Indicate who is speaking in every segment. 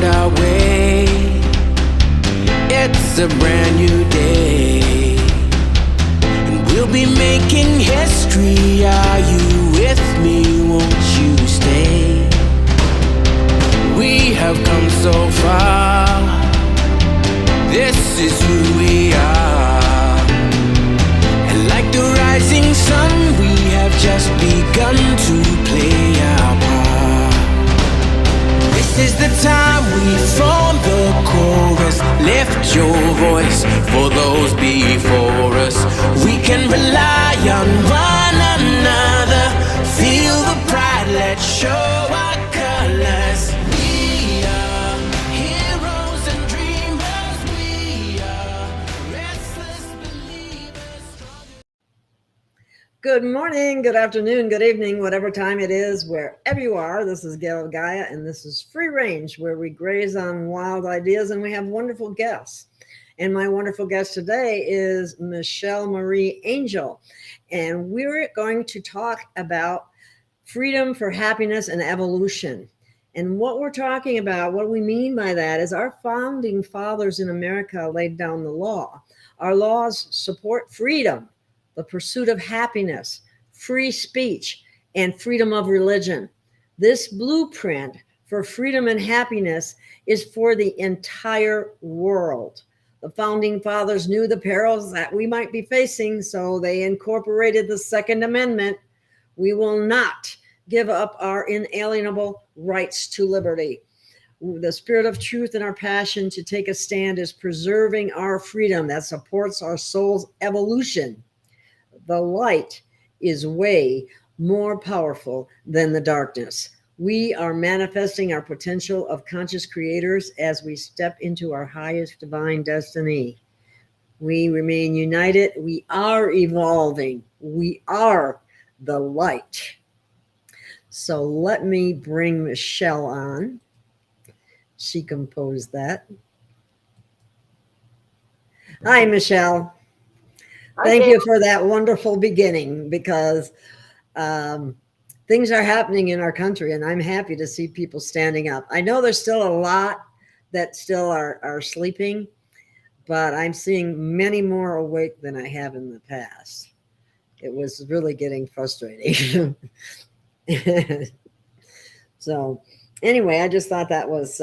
Speaker 1: found our way. It's a brand new day, and we'll be making history. Are you with me? Won't you stay? We have come so far. This is who we are. And like the rising sun, we have just begun to play our part. This is the time we form the chorus. Lift your voice for those before us. We can rely on one another. Feel the pride, let's show our colors. We are heroes and dreamers. We are restless believers.
Speaker 2: Good morning, good afternoon, good evening, whatever time it is, wherever you are. This is Gail of Gaia, and this is Free Range, where we graze on wild ideas, and we have wonderful guests. And my wonderful guest today is Michelle Marie Angel, and we're going to talk about freedom for happiness and evolution. And what we're talking about, what we mean by that, is our founding fathers in America laid down the law. Our laws support freedom, the pursuit of happiness, free speech, and freedom of religion. This blueprint for freedom and happiness is for the entire world. The founding fathers knew the perils that we might be facing, so they incorporated the Second Amendment. We will not give up our inalienable rights to liberty. The spirit of truth and our passion to take a stand is preserving our freedom that supports our soul's evolution. The light is way more powerful than the darkness. We are manifesting our potential of conscious creators as we step into our highest divine destiny. We remain united. We are evolving. We are the light. So let me bring Michelle on. She composed that. Hi, Michelle. Thank you for that wonderful beginning, because things are happening in our country, and I'm happy to see people standing up. I know there's still a lot that still are sleeping, but I'm seeing many more awake than I have in the past. It was really getting frustrating. So anyway, I just thought that was,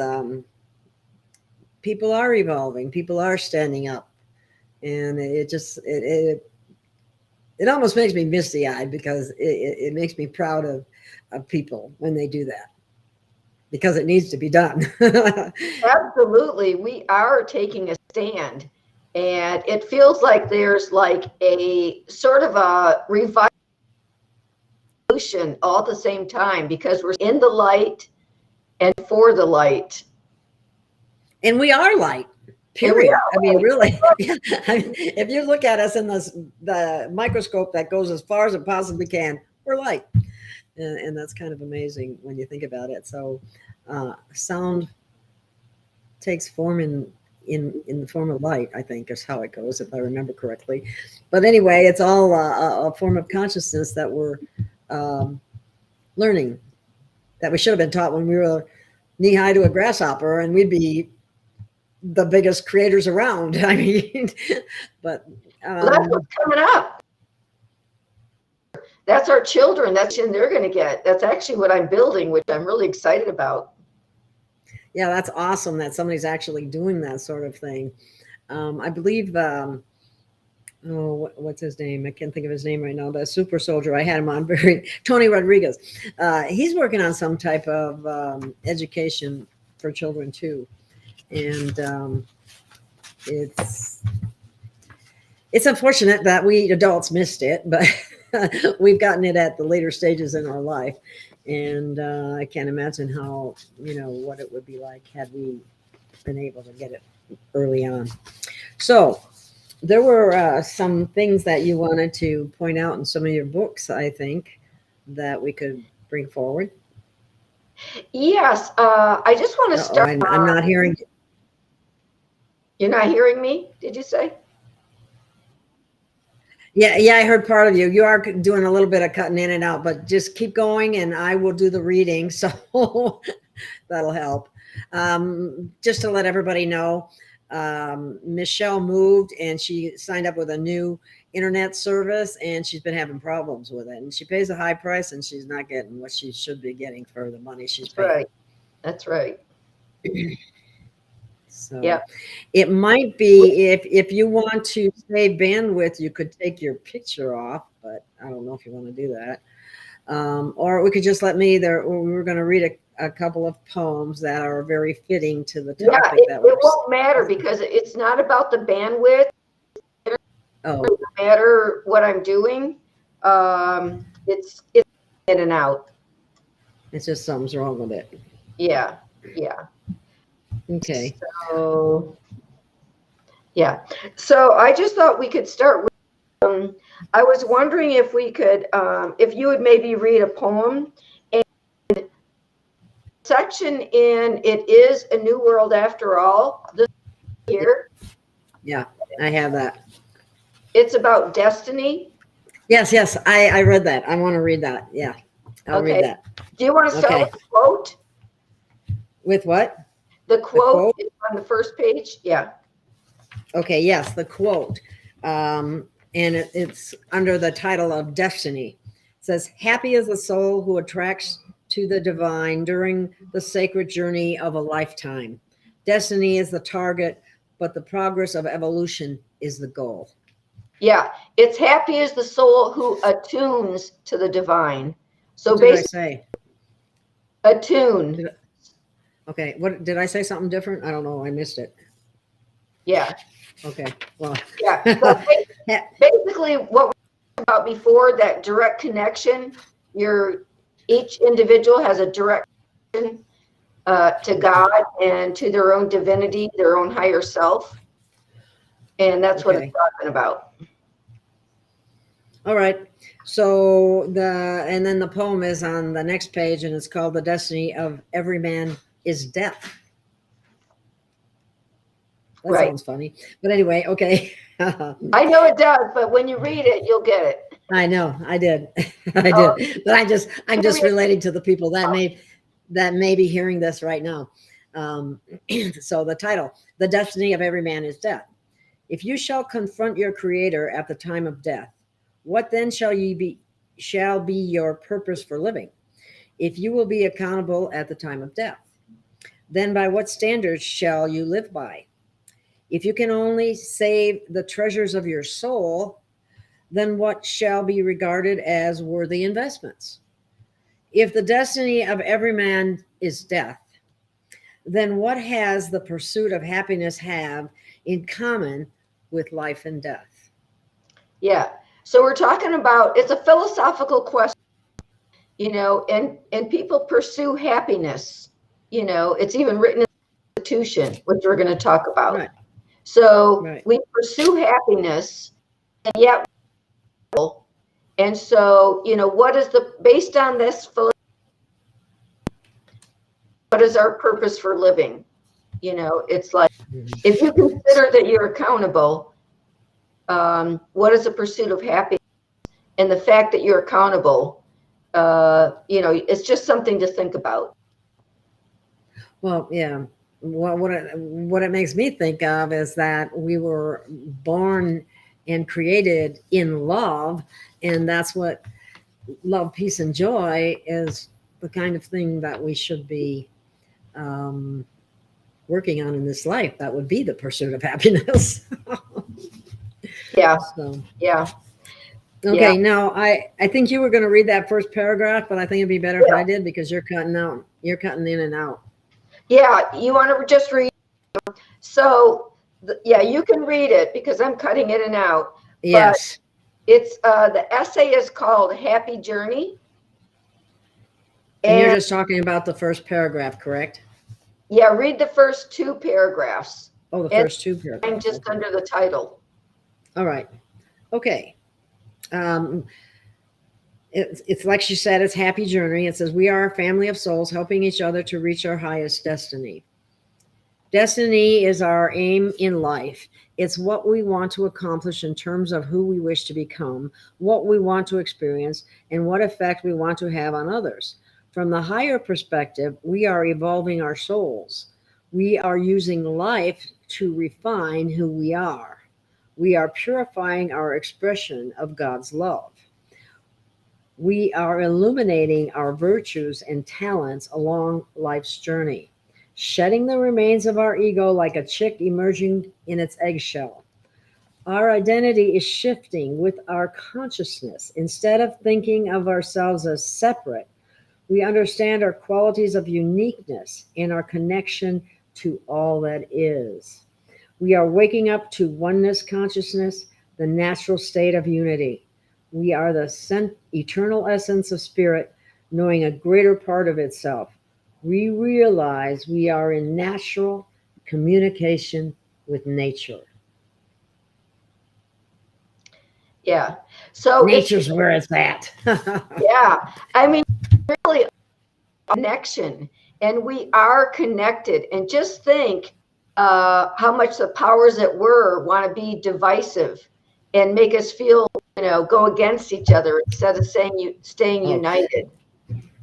Speaker 2: people are evolving, people are standing up. And it almost makes me misty-eyed, because it makes me proud of people when they do that, because it needs to be done.
Speaker 3: Absolutely. We are taking a stand, and it feels like there's like a sort of a revolution all at the same time, because we're in the light and for the light.
Speaker 2: And we are light. Period. I mean, really, if you look at us in the microscope that goes as far as it possibly can, we're light. And that's kind of amazing when you think about it. So sound takes form in the form of light, I think is how it goes, if I remember correctly. But anyway, it's all a form of consciousness that we're learning, that we should have been taught when we were knee-high to a grasshopper, and we'd be the biggest creators around. I mean, but
Speaker 3: that's what's coming up. That's our children. That's what they're going to get. That's actually what I'm building, which I'm really excited about.
Speaker 2: Yeah, that's awesome that somebody's actually doing that sort of thing. I believe, what's his name? I can't think of his name right now. The super soldier, I had him on, Tony Rodriguez. He's working on some type of education for children too. And it's unfortunate that we adults missed it, but we've gotten it at the later stages in our life. And I can't imagine how, what it would be like had we been able to get it early on. So there were some things that you wanted to point out in some of your books, I think, that we could bring forward.
Speaker 3: Yes. I just want to start.
Speaker 2: I'm not hearing you.
Speaker 3: You're not hearing me, did you say?
Speaker 2: Yeah, I heard part of you. You are doing a little bit of cutting in and out, but just keep going and I will do the reading. So that'll help. Just to let everybody know, Michelle moved and she signed up with a new internet service, and she's been having problems with it. And she pays a high price, and she's not getting what she should be getting for the money she's paying.
Speaker 3: Right. That's right.
Speaker 2: So
Speaker 3: Yeah.
Speaker 2: it might be, if you want to save bandwidth, you could take your picture off, but I don't know if you want to do that. Or we could just let me there. We were going to read a couple of poems that are very fitting to the topic.
Speaker 3: Yeah, it won't matter because it's not about the bandwidth.
Speaker 2: Oh,
Speaker 3: It doesn't matter what I'm doing. It's in and out.
Speaker 2: it's just something's wrong with it.
Speaker 3: Yeah. Yeah.
Speaker 2: Okay.
Speaker 3: So, yeah. So I just thought we could start with, I was wondering if we could, if you would maybe read a poem, and section in It Is a New World After All, this here.
Speaker 2: Yeah, I have that.
Speaker 3: It's about destiny.
Speaker 2: Yes, I read that. I want to read that. Yeah, I'll read that.
Speaker 3: Do you want to start with the quote?
Speaker 2: With what?
Speaker 3: The quote is on the first page. Yeah.
Speaker 2: Okay, yes, the quote. And it's under the title of Destiny. It says, happy is the soul who attracts to the divine during the sacred journey of a lifetime. Destiny is the target, but the progress of evolution is the goal.
Speaker 3: Yeah, it's happy is the soul who attunes to the divine. So
Speaker 2: what did I
Speaker 3: basically,
Speaker 2: say?
Speaker 3: Attune.
Speaker 2: Okay, what did I say? Something different? I don't know. I missed it.
Speaker 3: Yeah.
Speaker 2: Okay, well.
Speaker 3: Yeah. So basically, what we talked about before, that direct connection, each individual has a direct connection to God and to their own divinity, their own higher self. And that's what it's talking about.
Speaker 2: All right. So and then the poem is on the next page, and it's called The Destiny of Every Man is Death. That sounds funny. But anyway, okay.
Speaker 3: I know it does, but when you read it, you'll get it.
Speaker 2: I know, I did. I did. But I'm just relating to the people that may be hearing this right now. So the title, The Destiny of Every Man is Death. If you shall confront your creator at the time of death, what then shall be your purpose for living? If you will be accountable at the time of death, then by what standards shall you live by? If you can only save the treasures of your soul, then what shall be regarded as worthy investments? If the destiny of every man is death, then what has the pursuit of happiness have in common with life and death?
Speaker 3: Yeah. So we're talking about, it's a philosophical question, and people pursue happiness, it's even written in the Constitution, which we're going to talk about.
Speaker 2: Right.
Speaker 3: So we pursue happiness, and yet, and so, what is based on this, what is our purpose for living? It's like, if you consider that you're accountable, what is the pursuit of happiness? And the fact that you're accountable, it's just something to think about.
Speaker 2: Well, yeah. What it makes me think of is that we were born and created in love, and that's what love, peace, and joy is, the kind of thing that we should be working on in this life. That would be the pursuit of happiness.
Speaker 3: Yeah.
Speaker 2: So,
Speaker 3: yeah.
Speaker 2: Okay. Yeah. Now I think you were going to read that first paragraph, but I think it'd be better if I did, because you're cutting in and out. Yeah.
Speaker 3: You want to just read? So you can read it because I'm cutting in and out.
Speaker 2: Yes.
Speaker 3: But it's the essay is called Happy Journey.
Speaker 2: And you're just talking about the first paragraph, correct?
Speaker 3: Yeah. Read the first two paragraphs.
Speaker 2: Oh, the first two paragraphs.
Speaker 3: I'm just under the title.
Speaker 2: All right. Okay. It's like she said, it's Happy Journey. It says, we are a family of souls helping each other to reach our highest destiny. Destiny is our aim in life. It's what we want to accomplish in terms of who we wish to become, what we want to experience, and what effect we want to have on others. From the higher perspective, we are evolving our souls. We are using life to refine who we are. We are purifying our expression of God's love. We are illuminating our virtues and talents along life's journey, shedding the remains of our ego like a chick emerging in its eggshell. Our identity is shifting with our consciousness. Instead of thinking of ourselves as separate, we understand our qualities of uniqueness and our connection to all that is. We are waking up to oneness consciousness, the natural state of unity. We are the eternal essence of spirit, knowing a greater part of itself. We realize we are in natural communication with nature.
Speaker 3: Yeah. So
Speaker 2: Nature's where it's at.
Speaker 3: yeah, I mean, really connection, and we are connected. And just think how much the powers that were want to be divisive and make us feel, go against each other instead of staying united.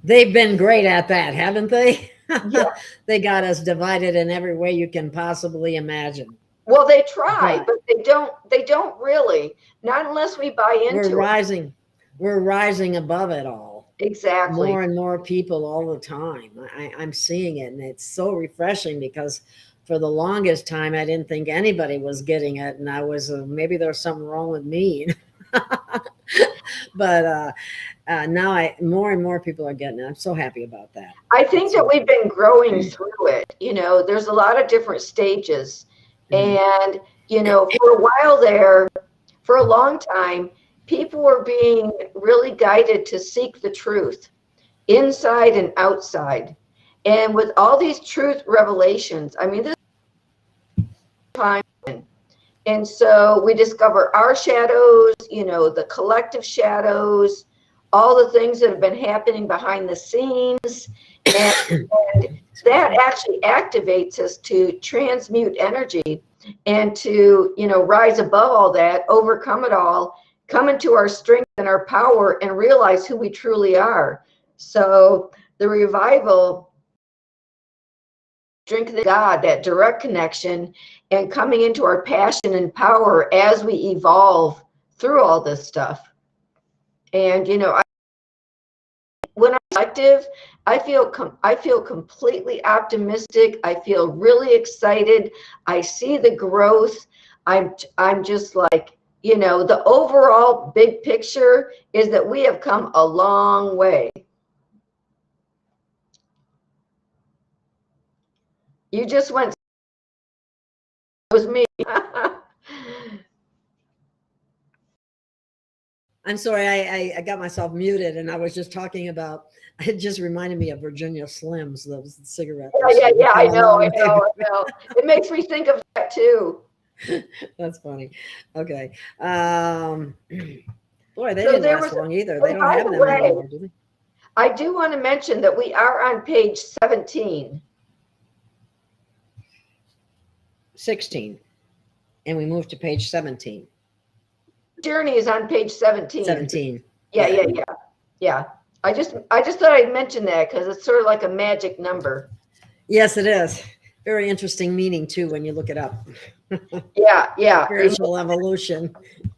Speaker 2: They've been great at that, haven't they?
Speaker 3: Yeah.
Speaker 2: They got us divided in every way you can possibly imagine.
Speaker 3: Well, they try, but they don't really, not unless we buy into it.
Speaker 2: We're rising above it all.
Speaker 3: Exactly.
Speaker 2: More and more people all the time. I'm seeing it, and it's so refreshing because for the longest time I didn't think anybody was getting it, and I was maybe there was something wrong with me. But now more and more people are getting it. I'm so happy about that.
Speaker 3: I think that we've been growing through it. There's a lot of different stages. And, for a while there, for a long time, people were being really guided to seek the truth inside and outside. And with all these truth revelations, I mean, this is time. And so we discover our shadows, the collective shadows, all the things that have been happening behind the scenes. And that actually activates us to transmute energy and to, rise above all that, overcome it all, come into our strength and our power and realize who we truly are. So the revival, drink the God, that direct connection, and coming into our passion and power as we evolve through all this stuff. And, when I'm active, I feel completely optimistic. I feel really excited. I see the growth. I'm just like, the overall big picture is that we have come a long way. You just went. It was me.
Speaker 2: I'm sorry, I got myself muted, and I was just talking about. It just reminded me of Virginia Slims, those cigarettes.
Speaker 3: Yeah. I know. It makes me think of that too.
Speaker 2: That's funny. Okay. Boy, they didn't last long either. They don't have them anymore, do they?
Speaker 3: I do want to mention that we are on page 17.
Speaker 2: 16. And we moved to page 17.
Speaker 3: Journey is on page 17.
Speaker 2: 17.
Speaker 3: Yeah. I just thought I'd mention that because it's sort of like a magic number.
Speaker 2: Yes, it is. Very interesting meaning too when you look it up.
Speaker 3: Yeah.
Speaker 2: Spiritual evolution.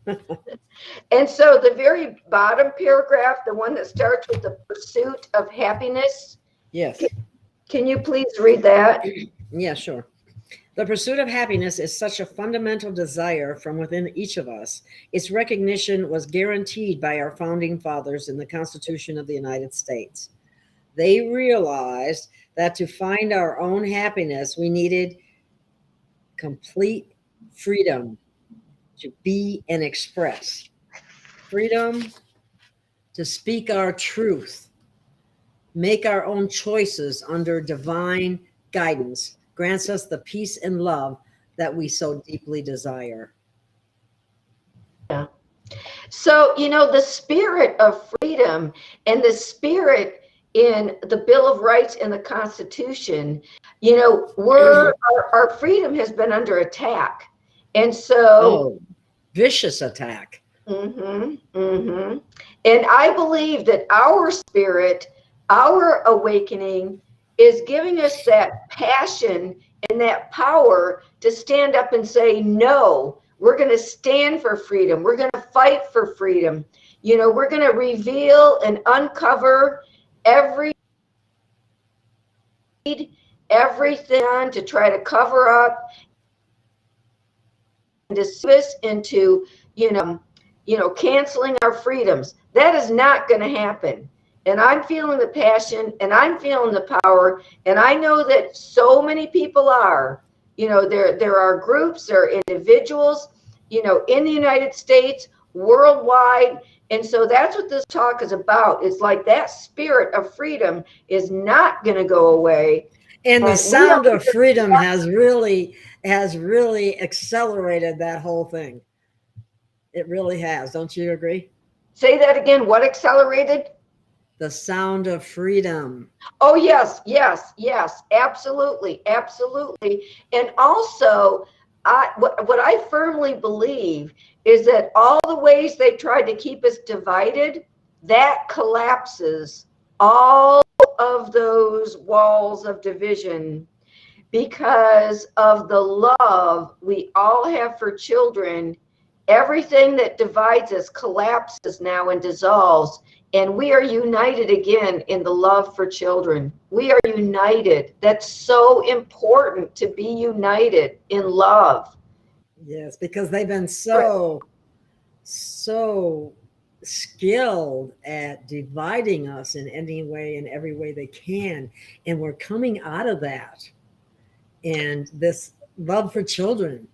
Speaker 3: And so the very bottom paragraph, the one that starts with the pursuit of happiness.
Speaker 2: Yes.
Speaker 3: Can you please read that?
Speaker 2: Yeah, sure. The pursuit of happiness is such a fundamental desire from within each of us. Its recognition was guaranteed by our founding fathers in the Constitution of the United States. They realized that to find our own happiness, we needed complete freedom to be and express. Freedom to speak our truth, make our own choices under divine guidance, grants us the peace and love that we so deeply desire.
Speaker 3: Yeah. So, the spirit of freedom and the spirit in the Bill of Rights and the Constitution, our freedom has been under attack. And so
Speaker 2: vicious attack.
Speaker 3: And I believe that our spirit Our awakening is giving us that passion and that power to stand up and say, no, we're going to stand for freedom. We're going to fight for freedom. You know, we're going to reveal and uncover everything to try to cover up and deceive us into, canceling our freedoms. That is not going to happen. And I'm feeling the passion and I'm feeling the power. And I know that so many people are, there are groups, there are individuals, in the United States, worldwide. And so that's what this talk is about. It's like that spirit of freedom is not going to go away.
Speaker 2: And the sound of freedom has really accelerated that whole thing. It really has. Don't you agree?
Speaker 3: Say that again. What accelerated?
Speaker 2: The sound of freedom.
Speaker 3: Oh, yes, yes, yes. Absolutely. Absolutely. And also, what I firmly believe is that all the ways they tried to keep us divided, that collapses all of those walls of division because of the love we all have for children. Everything that divides us collapses now and dissolves, and we are united again in the love for children. We are united. That's so important, to be united in love.
Speaker 2: Yes, because they've been so skilled at dividing us in any way, in every way they can. And we're coming out of that. And this love for children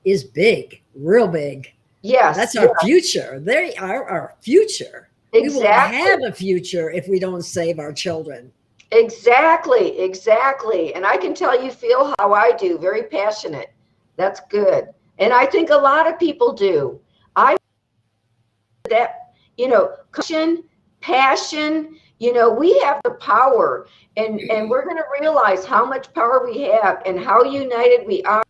Speaker 2: is big, real big.
Speaker 3: Yes.
Speaker 2: That's our future. They are our future.
Speaker 3: Exactly.
Speaker 2: We won't have a future if we don't save our children.
Speaker 3: Exactly. Exactly. And I can tell you feel how I do. Very passionate. That's good. And I think a lot of people do. Passion, we have the power, and we're going to realize how much power we have and how united we are.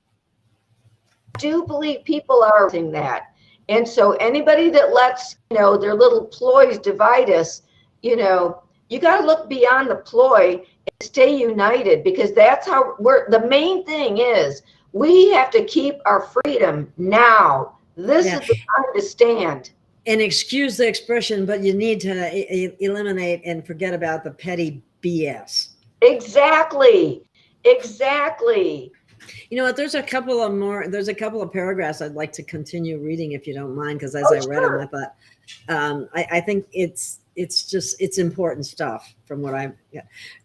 Speaker 3: I do believe people are saying that. And so anybody that lets, their little ploys divide us, you got to look beyond the ploy and stay united, because that's how the main thing is, we have to keep our freedom now. This is the time to stand.
Speaker 2: And excuse the expression, but you need to eliminate and forget about the petty BS.
Speaker 3: Exactly. Exactly.
Speaker 2: You know what? There's a couple of paragraphs I'd like to continue reading, if you don't mind, because as I read them, I thought, I think it's important stuff from what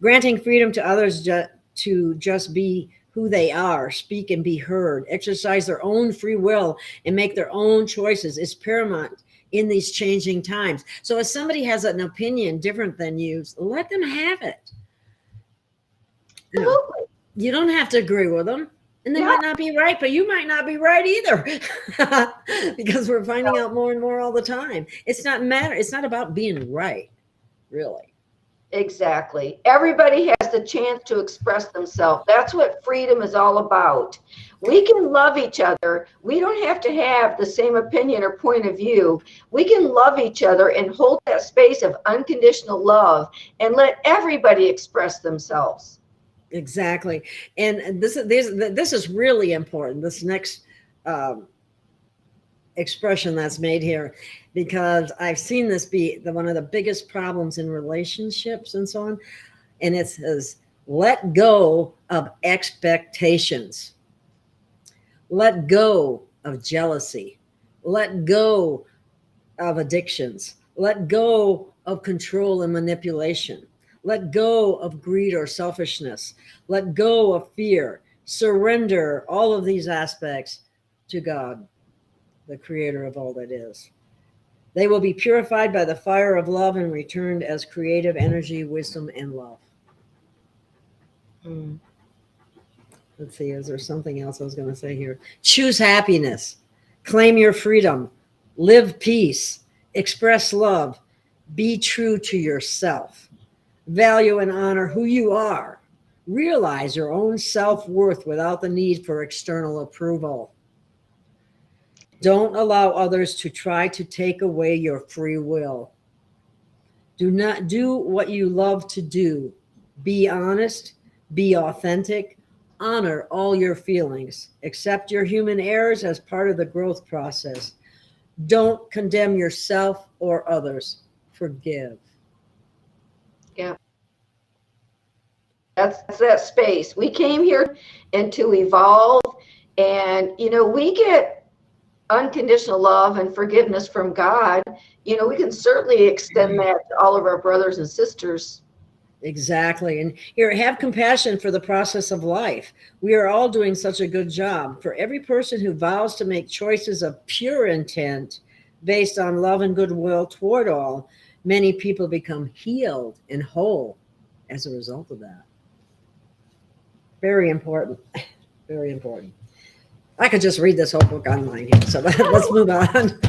Speaker 2: granting freedom to others to just be who they are, speak and be heard, exercise their own free will and make their own choices is paramount in these changing times. So if somebody has an opinion different than you, let them have it. You don't have to agree with them. And they might not be right, but you might not be right either. Because we're finding out more and more all the time. It's not about being right, really.
Speaker 3: Exactly. Everybody has the chance to express themselves. That's what freedom is all about. We can love each other. We don't have to have the same opinion or point of view. We can love each other and hold that space of unconditional love and let everybody express themselves.
Speaker 2: Exactly. And this is really important, this next expression that's made here, because I've seen this be one of the biggest problems in relationships and so on. And it says, let go of expectations. Let go of jealousy. Let go of addictions. Let go of control and manipulation. Let go of greed or selfishness. Let go of fear. Surrender all of these aspects to God, the creator of all that is. They will be purified by the fire of love and returned as creative energy, wisdom, and love. Let's see, is there something else I was going to say here? Choose happiness. Claim your freedom. Live peace. Express love. Be true to yourself. Value and honor who you are. Realize your own self-worth without the need for external approval. Don't allow others to try to take away your free will. Do not do what you love to do. Be honest, be authentic, honor all your feelings, accept your human errors as part of the growth process. Don't condemn yourself or others. Forgive.
Speaker 3: Yeah. That's that space. We came here and to evolve, and we get unconditional love and forgiveness from God. We can certainly extend that to all of our brothers and sisters.
Speaker 2: Exactly. And here, have compassion for the process of life. We are all doing such a good job. For every person who vows to make choices of pure intent based on love and goodwill toward all, many people become healed and whole as a result of that. Very important. Very important. I could just read this whole book online here. So let's move on.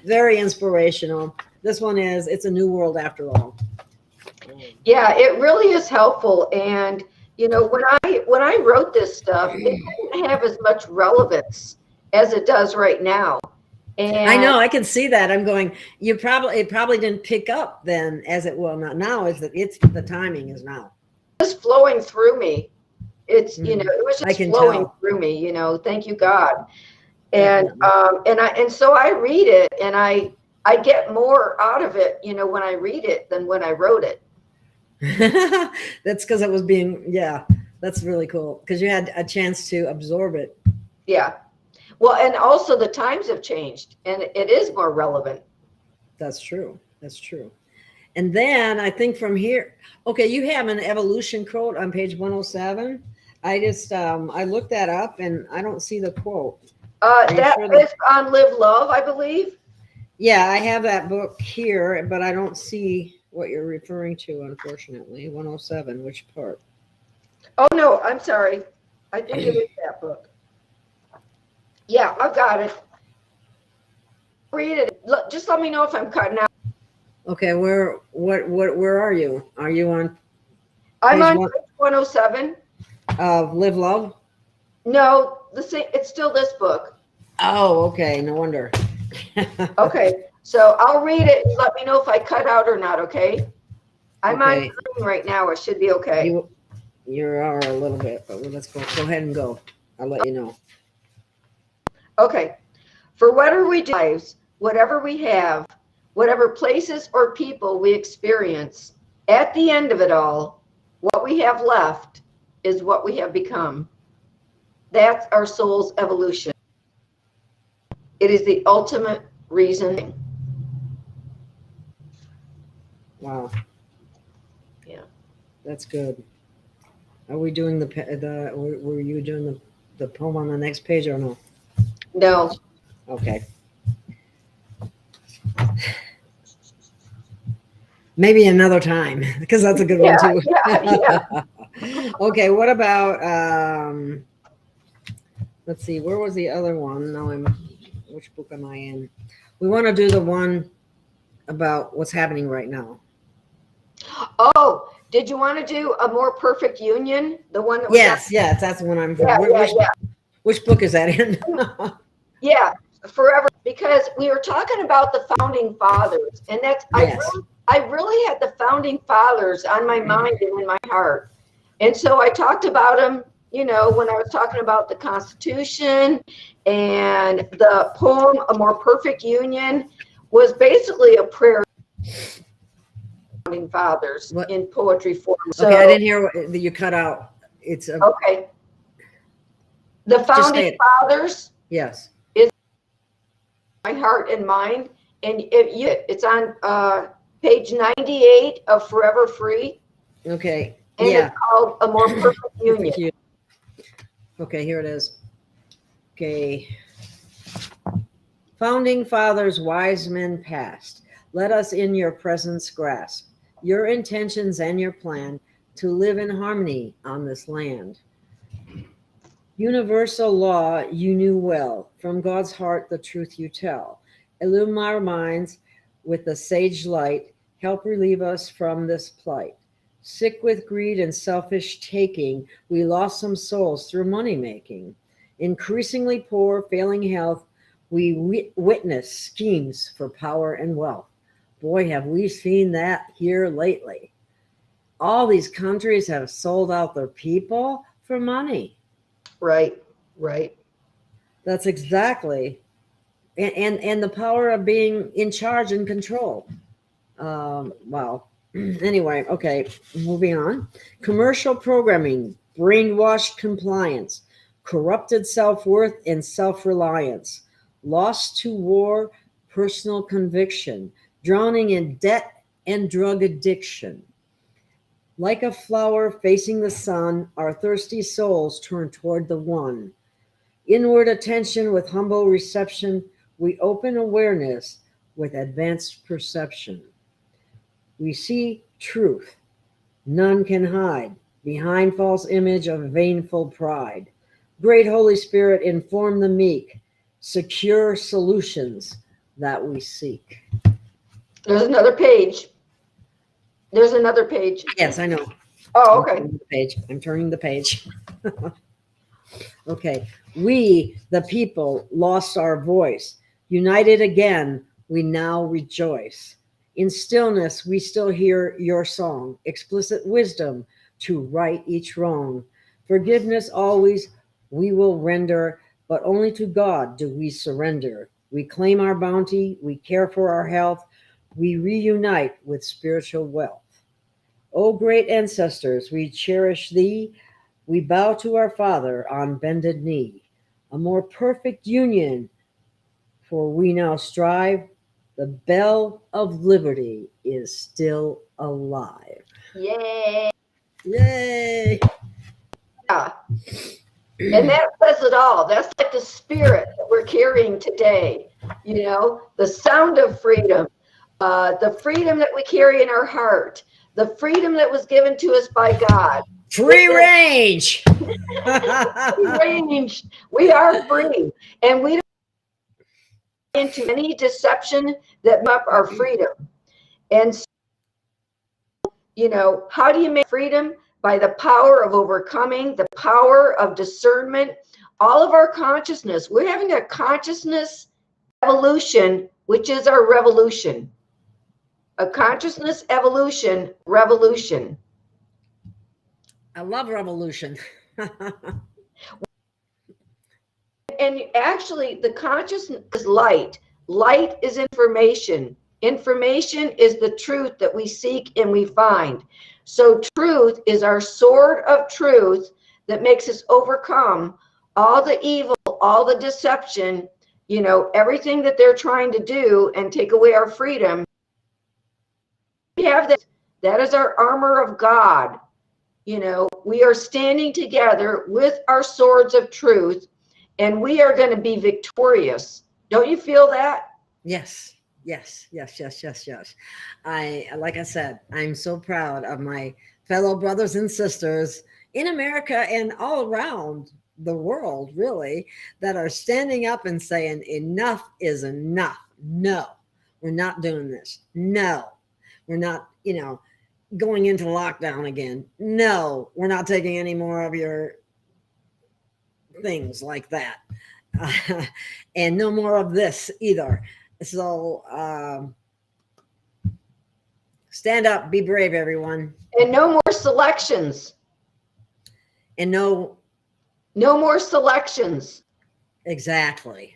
Speaker 2: Very inspirational. This one is It's a New World After All.
Speaker 3: Yeah, it really is helpful. And when I wrote this stuff, it didn't have as much relevance as it does right now. And
Speaker 2: I know, I can see that. I'm going, it probably didn't pick up then as it will now. Now is that the timing is now.
Speaker 3: Just flowing through me. It's it was just flowing through me. Thank you, God. And so I read it, and I get more out of it, when I read it than when I wrote it.
Speaker 2: That's because it was that's really cool because you had a chance to absorb it.
Speaker 3: Yeah. Well, and also the times have changed, and it is more relevant.
Speaker 2: That's true. That's true. And then I think from here, okay, you have an evolution quote on page 107. I just I looked that up and I don't see the quote.
Speaker 3: Is on Live Love, I believe.
Speaker 2: Yeah, I have that book here, but I don't see what you're referring to, unfortunately. 107, which part?
Speaker 3: Oh no, I'm sorry. I think it is that book. Yeah, I've got it. Read it. Just let me know if I'm cutting out.
Speaker 2: Okay, where are you? Are you on?
Speaker 3: I'm on page 107.
Speaker 2: Live Love?
Speaker 3: No, it's still this book.
Speaker 2: Oh, okay. No wonder.
Speaker 3: Okay, so I'll read it and let me know if I cut out or not, okay? I'm on screen right now. It should be okay.
Speaker 2: You are a little bit, but let's go. Go ahead and go. I'll let you know.
Speaker 3: Okay. For whatever we do, lives, whatever we have, whatever places or people we experience, at the end of it all, what we have left is what we have become. That's our soul's evolution. It is the ultimate reason.
Speaker 2: Wow.
Speaker 3: Yeah.
Speaker 2: That's good. Are we doing were you doing the poem on the next page or no?
Speaker 3: No.
Speaker 2: Okay. Maybe another time, because that's a good one too.
Speaker 3: Yeah.
Speaker 2: Okay, what about let's see, where was the other one? Now which book am I in? We want to do the one about what's happening right now.
Speaker 3: Oh, did you want to do A More Perfect Union? The one that was
Speaker 2: Yes, that's the one I'm from.
Speaker 3: Yeah.
Speaker 2: Which book is that in?
Speaker 3: Yeah, forever. Because we were talking about the founding fathers, and that's I really had the founding fathers on my mind and in my heart. And so I talked about them, when I was talking about the Constitution, and the poem A More Perfect Union was basically a prayer to founding fathers in poetry form. So,
Speaker 2: okay, I didn't hear that you cut out. It's
Speaker 3: okay. The founding fathers.
Speaker 2: Yes.
Speaker 3: Is my heart and mind, and it's on page 98 of Forever Free.
Speaker 2: Okay.
Speaker 3: And it's called A More Perfect Union.
Speaker 2: Okay, here it is. Okay. Founding fathers, wise men past, let us in your presence grasp your intentions and your plan to live in harmony on this land. Universal law you knew well, from God's heart the truth you tell. Illumine our minds with the sage light, help relieve us from this plight. Sick with greed and selfish taking, we lost some souls through money making. Increasingly poor, failing health, we witness schemes for power and wealth. Boy, have we seen that here lately. All these countries have sold out their people for money.
Speaker 3: Right, right.
Speaker 2: That's exactly, and the power of being in charge and control. Well, anyway, okay, moving on. Commercial programming, brainwashed compliance, corrupted self-worth and self-reliance, lost to war, personal conviction, drowning in debt and drug addiction. Like a flower facing the sun, our thirsty souls turn toward the one. Inward attention with humble reception, we open awareness with advanced perception. We see truth, none can hide, behind false image of vainful pride. Great Holy Spirit, inform the meek, secure solutions that we seek.
Speaker 3: There's another page. There's another page.
Speaker 2: Yes, I know.
Speaker 3: Oh, okay.
Speaker 2: I'm turning the page. Okay. We, the people, lost our voice. United again, we now rejoice. In stillness, we still hear your song, explicit wisdom to right each wrong. Forgiveness always we will render, but only to God do we surrender. We claim our bounty, we care for our health, we reunite with spiritual wealth. O great ancestors, we cherish thee, we bow to our Father on bended knee. A more perfect union, for we now strive. The bell of liberty is still alive.
Speaker 3: Yay.
Speaker 2: Yay!
Speaker 3: Yeah. And that says it all. That's like the spirit that we're carrying today. You know, the sound of freedom, the freedom that we carry in our heart, the freedom that was given to us by God.
Speaker 2: Free range.
Speaker 3: Free range. We are free. And we don't into any deception that up our freedom. And so, you know, how do you make freedom? By the power of overcoming, the power of discernment, all of our consciousness. We're having a consciousness evolution, which is our revolution. A consciousness evolution, revolution.
Speaker 2: I love revolution.
Speaker 3: And actually, the consciousness is light. Light is information. Information is the truth that we seek and we find. So truth is our sword of truth that makes us overcome all the evil, all the deception, you know, everything that they're trying to do and take away our freedom. We have that. That is our armor of God. You know, we are standing together with our swords of truth, and we are going to be victorious. Don't you feel that?
Speaker 2: Yes. Like I said, I'm so proud of my fellow brothers and sisters in America and all around the world, really, that are standing up and saying, enough is enough. No, we're not doing this. No, we're not, you know, going into lockdown again. No, we're not taking any more of your things like that. And no more of this either. So stand up, be brave, everyone.
Speaker 3: And no more selections.
Speaker 2: And no
Speaker 3: more selections.
Speaker 2: Exactly.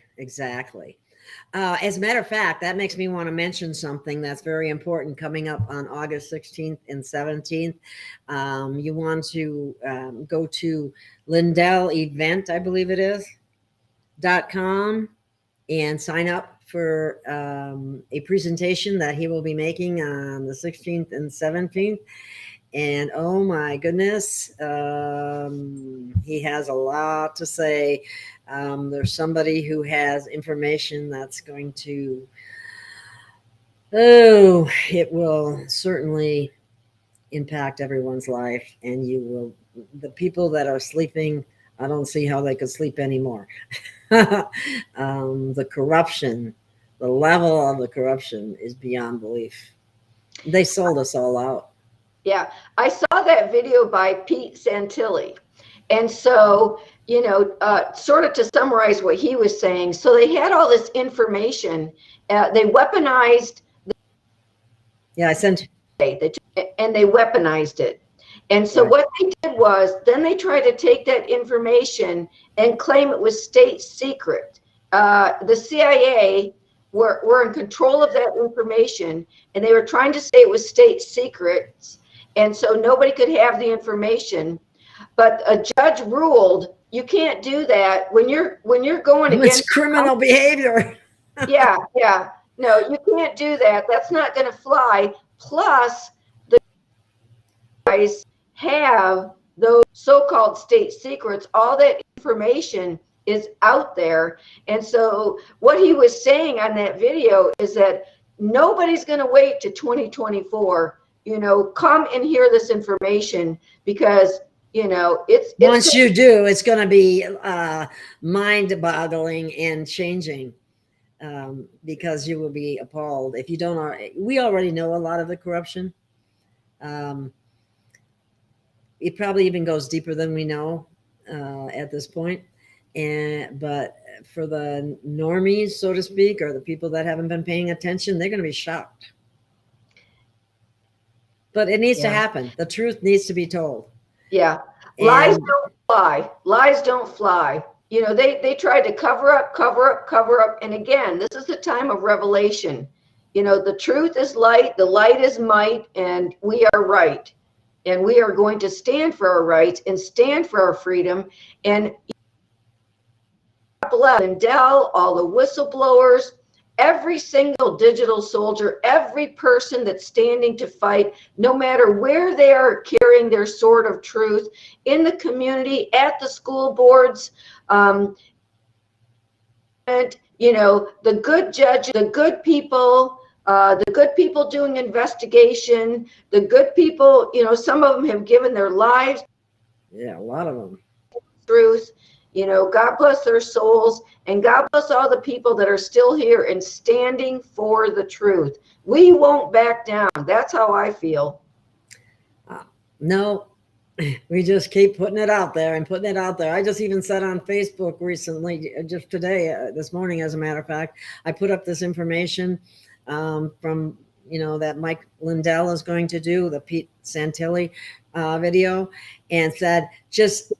Speaker 2: As a matter of fact, that makes me want to mention something that's very important coming up on August 16th and 17th. You want to go to Lindell Event, I believe it is, .com, and sign up for a presentation that he will be making on the 16th and 17th. And oh my goodness, he has a lot to say. There's somebody who has information that's going to, it will certainly impact everyone's life. And the people that are sleeping, I don't see how they could sleep anymore. The corruption, the level of the corruption is beyond belief. They sold us all out.
Speaker 3: Yeah, I saw that video by Pete Santilli. And so, you know, sort of to summarize what he was saying, so they had all this information. They weaponized
Speaker 2: Yeah, I sent.
Speaker 3: And they weaponized it. And so what they did was, then they tried to take that information and claim it was state secret. The CIA were in control of that information, and they were trying to say it was state secrets, and so nobody could have the information. But a judge ruled you can't do that when you're going against
Speaker 2: It's criminal behavior.
Speaker 3: yeah, no, you can't do that. That's not going to fly. Plus, the guys have those so-called state secrets. All that information is out there. And so what he was saying on that video is that nobody's going to wait to 2024, come and hear this information, because it's
Speaker 2: once you do, it's going to be mind-boggling and changing, because you will be appalled if you don't already. We already know a lot of the corruption. It probably even goes deeper than we know at this point. But for the normies, so to speak, or the people that haven't been paying attention, they're going to be shocked. But it needs to happen. The truth needs to be told.
Speaker 3: Yeah. Lies don't fly. Lies don't fly. They tried to cover up. And again, this is the time of revelation. The truth is light, the light is might, and we are right. And we are going to stand for our rights and stand for our freedom. And Lindell, all the whistleblowers, every single digital soldier, every person that's standing to fight, no matter where they are carrying their sword of truth, in the community, at the school boards, and the good judges, the good people doing investigation, the good people, some of them have given their lives.
Speaker 2: Yeah, a lot of them.
Speaker 3: Truth. God bless their souls, and God bless all the people that are still here and standing for the truth. We won't back down. That's how I feel.
Speaker 2: No, we just keep putting it out there and putting it out there. I just even said on Facebook recently, just today, this morning, as a matter of fact, I put up this information from, that Mike Lindell is going to do, the Pete Santilli video, and said, just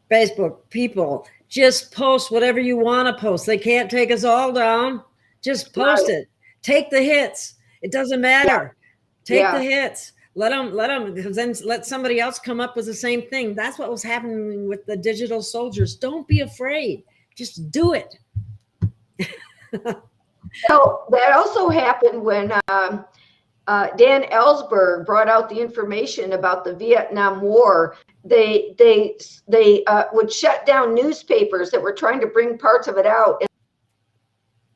Speaker 2: Facebook people, just post whatever you want to post. They can't take us all down. Just post it. Take the hits. It doesn't matter. Take the hits. Let them, because then let somebody else come up with the same thing. That's what was happening with the digital soldiers. Don't be afraid. Just do it.
Speaker 3: So that also happened when Dan Ellsberg brought out the information about the Vietnam War. They would shut down newspapers that were trying to bring parts of it out, and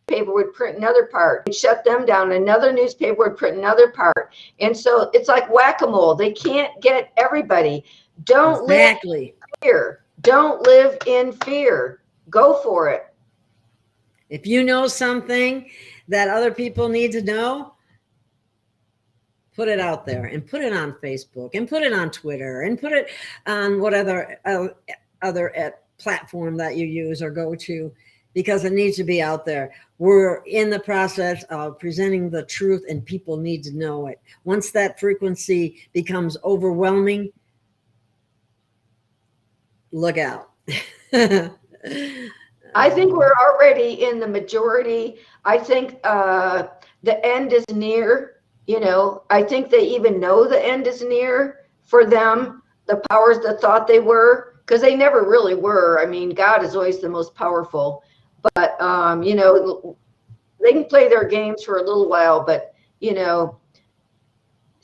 Speaker 3: the paper would print another part. They'd shut them down. Another newspaper would print another part. And so it's like whack-a-mole. They can't get everybody. Don't live in fear. Don't live in fear. Go for it.
Speaker 2: If you know something that other people need to know, put it out there and put it on Facebook and put it on Twitter and put it on what other platform that you use or go to, because it needs to be out there. We're in the process of presenting the truth, and people need to know it. Once that frequency becomes overwhelming, look out.
Speaker 3: I think we're already in the majority. I think the end is near. I think they even know the end is near for them, the powers that thought they were, because they never really were. I mean, God is always the most powerful. But, they can play their games for a little while, but,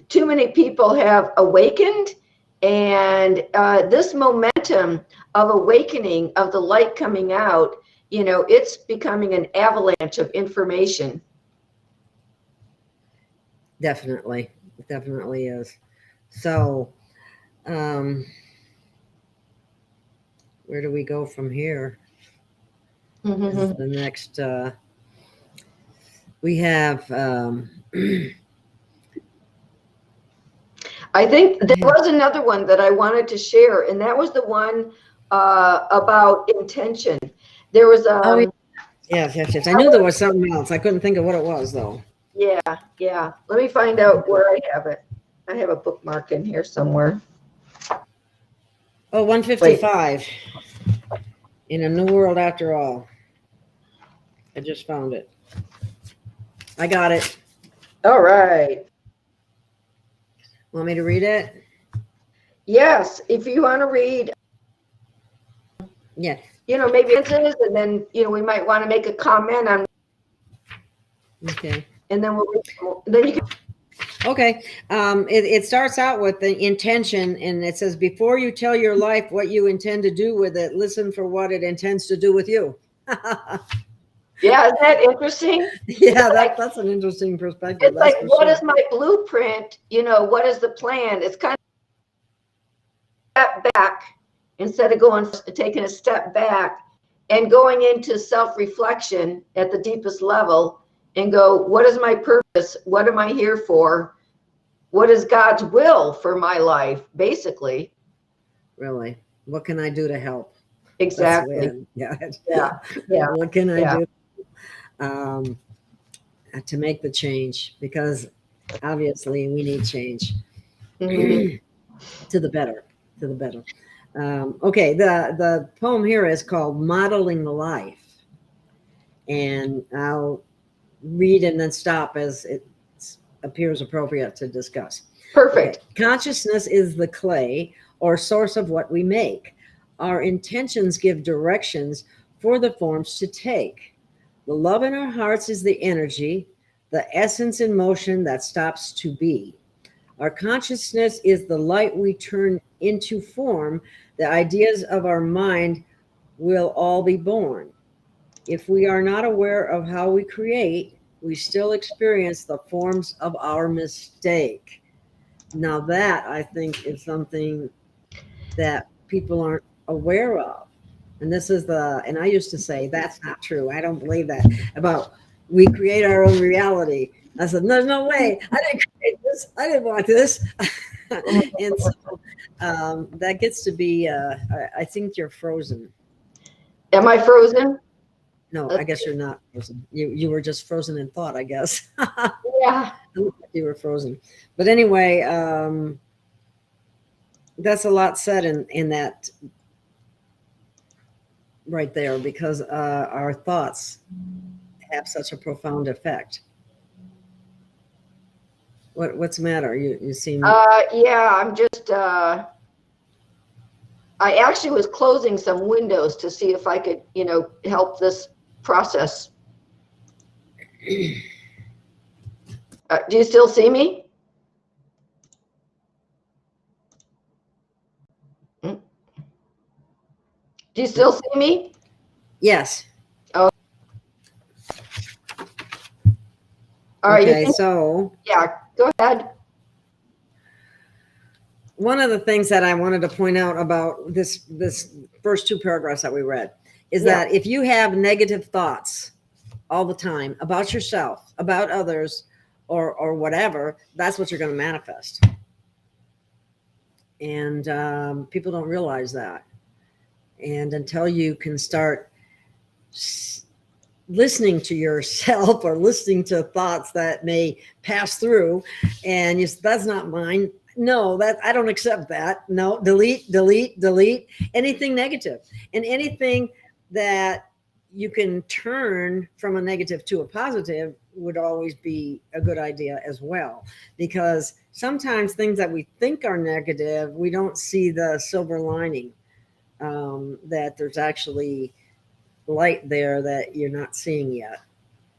Speaker 3: too many people have awakened, and this momentum of awakening, of the light coming out, it's becoming an avalanche of information.
Speaker 2: Definitely is. So, where do we go from here?
Speaker 3: Mm-hmm.
Speaker 2: The next, we have,
Speaker 3: I think there was another one that I wanted to share, and that was the one about intention. There was
Speaker 2: yes. I knew there was something else. I couldn't think of what it was, though.
Speaker 3: Yeah, yeah. Let me find out where I have it. I have a bookmark in here somewhere.
Speaker 2: Oh, 155. In a New World After All. I just found it. I got it.
Speaker 3: All right.
Speaker 2: Want me to read it?
Speaker 3: Yes, if you want to read,
Speaker 2: Yeah.
Speaker 3: Maybe sentences, and then, we might want to make a comment on,
Speaker 2: Okay.
Speaker 3: and then then you can.
Speaker 2: Okay. It starts out with the intention, and it says, before you tell your life what you intend to do with it, listen for what it intends to do with you.
Speaker 3: Yeah, isn't that interesting?
Speaker 2: Yeah, that's an interesting perspective.
Speaker 3: It's
Speaker 2: That's
Speaker 3: like,
Speaker 2: for
Speaker 3: what
Speaker 2: sure.
Speaker 3: is my blueprint? What is the plan? It's kind of step back instead of taking a step back and going into self-reflection at the deepest level and go, what is my purpose? What am I here for? What is God's will for my life, basically?
Speaker 2: Really. What can I do to help?
Speaker 3: Exactly.
Speaker 2: Yeah.
Speaker 3: Yeah.
Speaker 2: What can I
Speaker 3: Yeah.
Speaker 2: do to make the change? Because obviously we need change.
Speaker 3: Mhm.
Speaker 2: To the better. Okay, the poem here is called Modeling the Life. And I'll read and then stop as it appears appropriate to discuss.
Speaker 3: Perfect.
Speaker 2: Okay. Consciousness is the clay or source of what we make. Our intentions give directions for the forms to take. The love in our hearts is the energy, the essence in motion that stops to be. Our consciousness is the light we turn into form. The ideas of our mind will all be born. If we are not aware of how we create, we still experience the forms of our mistake. Now, that I think is something that people aren't aware of. And and I used to say, that's not true. I don't believe that about we create our own reality. I said, there's no way. I didn't create this. I didn't want this. And so that gets to be, I think you're frozen.
Speaker 3: Am I frozen?
Speaker 2: No, I guess you're not frozen. You were just frozen in thought, I guess.
Speaker 3: Yeah.
Speaker 2: You were frozen. But anyway, that's a lot said in that right there, because our thoughts have such a profound effect. What's the matter? You seem
Speaker 3: Yeah, I'm just, I actually was closing some windows to see if I could, help this process. Do you still see me? Do you still see me?
Speaker 2: yes.
Speaker 3: Oh. All right.
Speaker 2: Okay, so
Speaker 3: Yeah, go ahead.
Speaker 2: one of the things that I wanted to point out about this first two paragraphs that we read is that if you have negative thoughts all the time about yourself, about others, or whatever, that's what you're going to manifest. And people don't realize that. And until you can start listening to yourself or listening to thoughts that may pass through, and that's not mine. No, that I don't accept that. No, delete anything negative, and anything that you can turn from a negative to a positive would always be a good idea as well, because sometimes things that we think are negative, we don't see the silver lining, that there's actually light there that you're not seeing yet,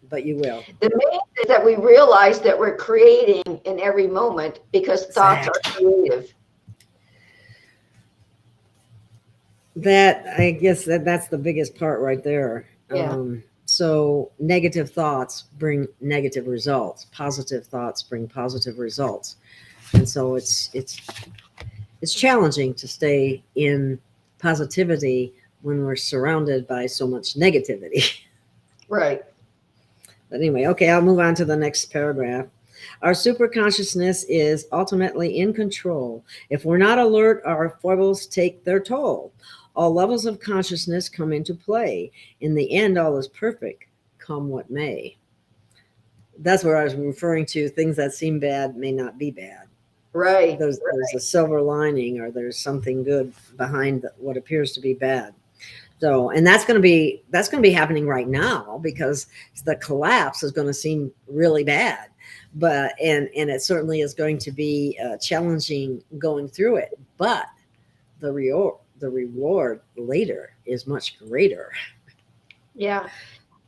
Speaker 2: but you will.
Speaker 3: The main thing is that we realize that we're creating in every moment, because thoughts are creative.
Speaker 2: That, I guess that's the biggest part right there.
Speaker 3: Yeah.
Speaker 2: So negative thoughts bring negative results. Positive thoughts bring positive results. And so it's challenging to stay in positivity when we're surrounded by so much negativity.
Speaker 3: Right.
Speaker 2: But anyway, okay, I'll move on to the next paragraph. Our superconsciousness is ultimately in control. If we're not alert, our foibles take their toll. All levels of consciousness come into play. In the end, all is perfect, come what may. that's what I was referring to. Things that seem bad may not be bad.
Speaker 3: Right.
Speaker 2: There's a silver lining, or there's something good behind what appears to be bad. So, and that's going to be happening right now, because the collapse is going to seem really bad, but and it certainly is going to be challenging going through it. But the reward later is much greater.
Speaker 3: Yeah,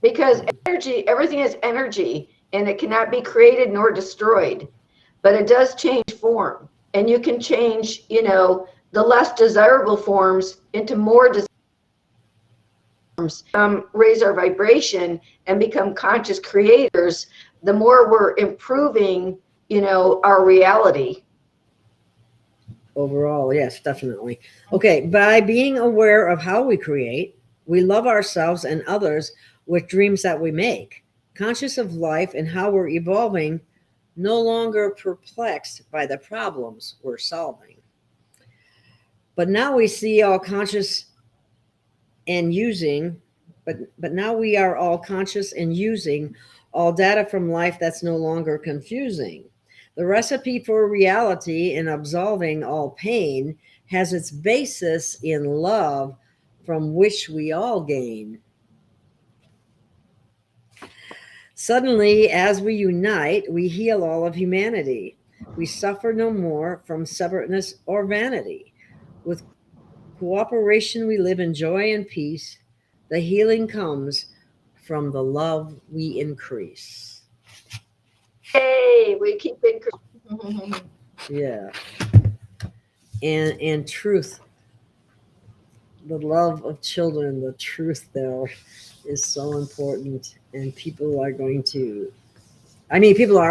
Speaker 3: because energy, everything is energy, and it cannot be created nor destroyed, but it does change form, and you can change, the less desirable forms into more desirable forms. Raise our vibration and become conscious creators. The more we're improving, our reality.
Speaker 2: Overall, yes, definitely. Okay, by being aware of how we create, we love ourselves and others with dreams that we make, conscious of life and how we're evolving, no longer perplexed by the problems we're solving. But now we see all conscious and using, but now we are all conscious and using all data from life that's no longer confusing. The recipe for reality in absolving all pain has its basis in love, from which we all gain. Suddenly, as we unite, we heal all of humanity. We suffer no more from separateness or vanity. With cooperation, we live in joy and peace. The healing comes from the love we increase.
Speaker 3: Hey, we keep increasing.
Speaker 2: Yeah. And truth, the love of children, the truth there is so important, and people are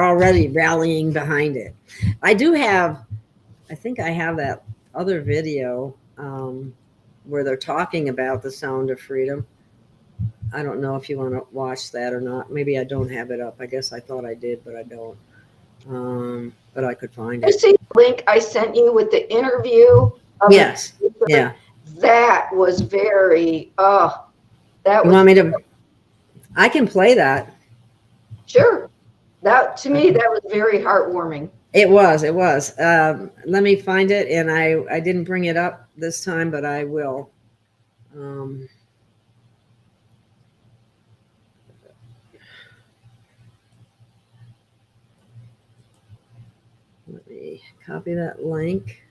Speaker 2: already rallying behind it. I think I have that other video where they're talking about the sound of freedom. I don't know if you want to watch that or not. Maybe I don't have it up. I guess I thought I did, but I don't. But I could find
Speaker 3: I
Speaker 2: it.
Speaker 3: see the link I sent you with the interview.
Speaker 2: Yes. Yeah.
Speaker 3: That was very, that
Speaker 2: You
Speaker 3: was.
Speaker 2: want me to? I can play that.
Speaker 3: Sure. That, to me, that was very heartwarming.
Speaker 2: It was. Let me find it, and I didn't bring it up this time, but I will. Let me copy that link.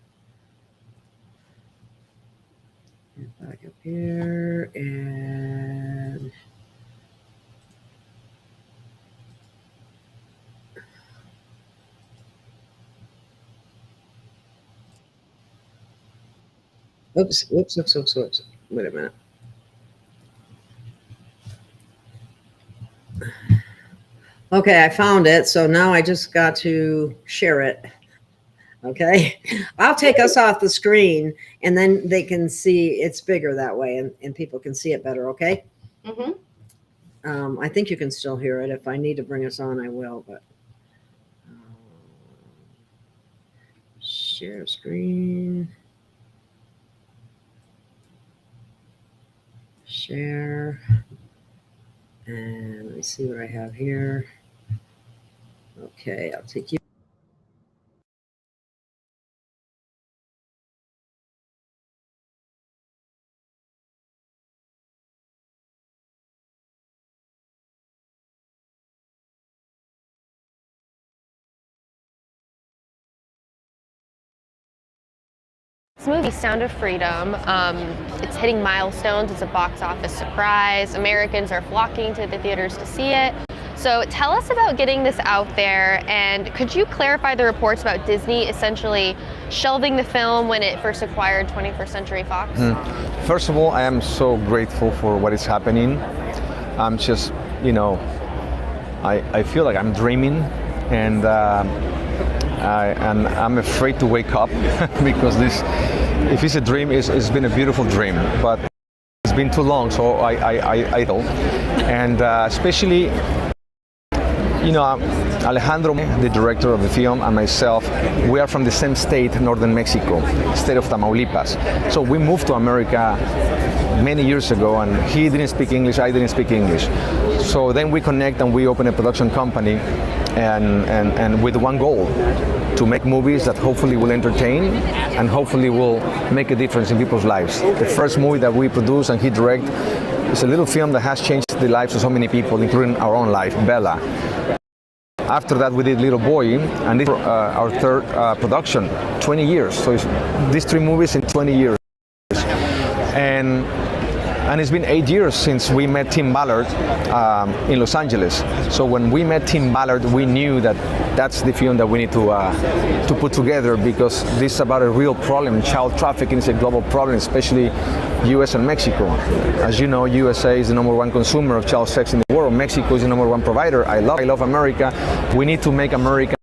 Speaker 2: Get back up here, and oops. Wait a minute. Okay, I found it. So now I just got to share it. Okay, I'll take us off the screen, and then they can see it's bigger that way, and people can see it better. Okay.
Speaker 3: Mm-hmm.
Speaker 2: I think you can still hear it. If I need to bring us on, I will. But share screen, share, and let me see what I have here. Okay, I'll take you.
Speaker 4: This movie, Sound of Freedom, it's hitting milestones. It's a box office surprise. Americans are flocking to the theaters to see it. So tell us about getting this out there, and could you clarify the reports about Disney essentially shelving the film when it first acquired 21st Century Fox?
Speaker 5: First of all, I am so grateful for what is happening. I'm just, I feel like I'm dreaming, and I'm afraid to wake up because this, if it's a dream, it's been a beautiful dream, but it's been too long, so I don't. And especially, Alejandro, the director of the film, and myself, we are from the same state, northern Mexico, state of Tamaulipas. So we moved to America many years ago, and he didn't speak English, I didn't speak English. So then we connect and we open a production company, and with one goal, to make movies that hopefully will entertain and hopefully will make a difference in people's lives. The first movie that we produce and he direct is a little film that has changed the lives of so many people, including our own life, Bella. After that, we did Little Boy, and this is our third production, 20 years. So it's these 3 movies in 20 years. And it's been 8 years since we met Tim Ballard in Los Angeles. So when we met Tim Ballard, we knew that that's the film that we need to put together, because this is about a real problem. Child trafficking is a global problem, especially US and Mexico. As you know, USA is the #1 consumer of child sex in the world. Mexico is the #1 provider. I love America. We need to make America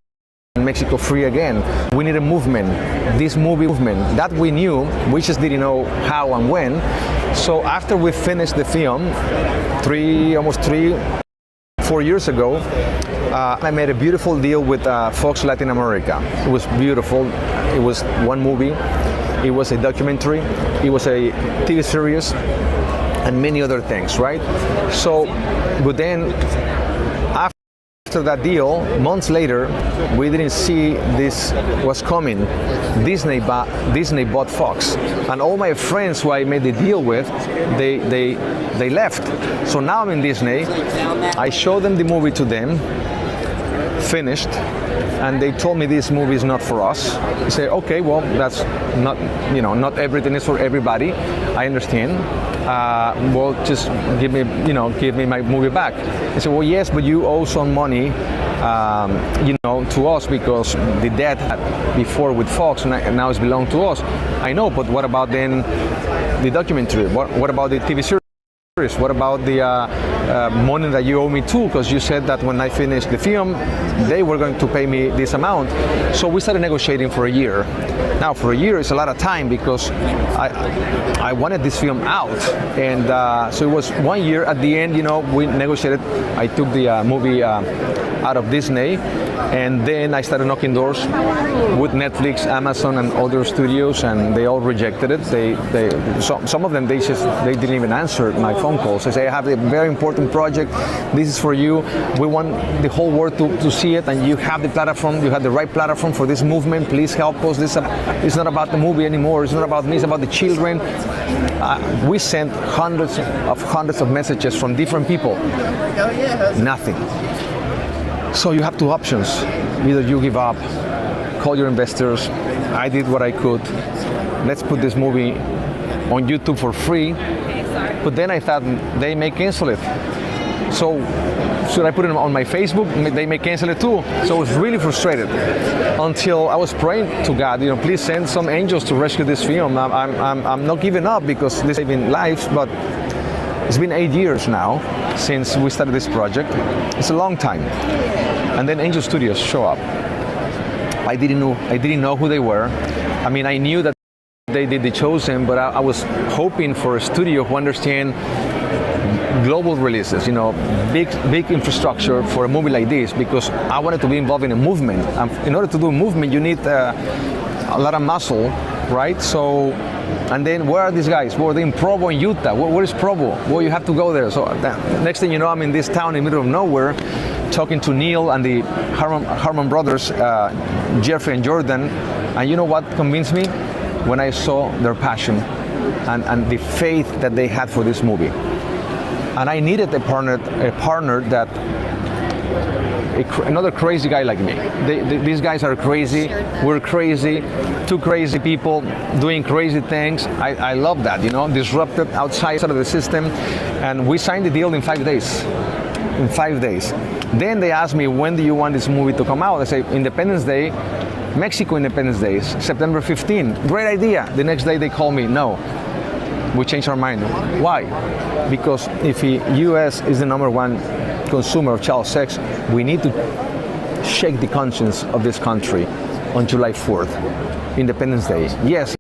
Speaker 5: and Mexico free again. We need a movement, this movie movement. That we knew, we just didn't know how and when. So after we finished the film, almost 4 years ago, I made a beautiful deal with Fox Latin America. It was beautiful. It was one movie. It was a documentary. It was a TV series, and many other things, right? So, but then after that deal, months later, we didn't see this was coming. Disney bought Fox, and all my friends who I made the deal with, they left. So now I'm in Disney. I showed them the movie to them, finished, and they told me this movie is not for us. I say, okay, well, that's not, not everything is for everybody. I understand. Well, just give me my movie back. I said, well, yes, but you owe some money, to us, because the debt before with Fox now it's belonged to us. I know, but what about then the documentary? What about the TV series? What about the money that you owe me too? Because you said that when I finished the film, they were going to pay me this amount. So we started negotiating for a year. Now, for a year is a lot of time, because I wanted this film out, and so it was 1 year. At the end, we negotiated. I took the movie out of Disney, and then I started knocking doors with Netflix, Amazon, and other studios, and they all rejected it. Some of them they didn't even answer my phone calls. They say, I have a very important project. This is for you. We want the whole world to see it, and you have the platform. You have the right platform for this movement. Please help us. It's not about the movie anymore. It's not about me. It's about the children. We sent hundreds of messages from different people. Nothing. So you have 2 options. Either you give up, call your investors. I did what I could. Let's put this movie on YouTube for free. But then I thought they may cancel it. So should I put it on my Facebook? They may cancel it too. So I was really frustrated until I was praying to God, please send some angels to rescue this film. I'm not giving up, because this is saving lives, but it's been 8 years now since we started this project. It's a long time. And then Angel Studios show up. I didn't know who they were. I mean, I knew that they did The Chosen, but I was hoping for a studio who understand global releases, big infrastructure for a movie like this, because I wanted to be involved in a movement. In order to do a movement, you need a lot of muscle, right? So, and then where are these guys? Well, they're in Provo in Utah. Where is Provo? Well, you have to go there. So next thing you know, I'm in this town in the middle of nowhere, talking to Neil and the Harmon brothers, Jeffrey and Jordan. And you know what convinced me? When I saw their passion and the faith that they had for this movie. And I needed a partner that, another crazy guy like me. These guys are crazy. We're crazy. 2 crazy people doing crazy things. I love that, disrupted outside of the system. And we signed the deal in 5 days. In 5 days. Then they asked me, when do you want this movie to come out? I say, Independence Day, Mexico Independence Day, September 15. Great idea. The next day they call me, no. We changed our mind. Why? Because if the U.S. is the #1 consumer of child sex, we need to shake the conscience of this country on July 4th, Independence Day. Yes,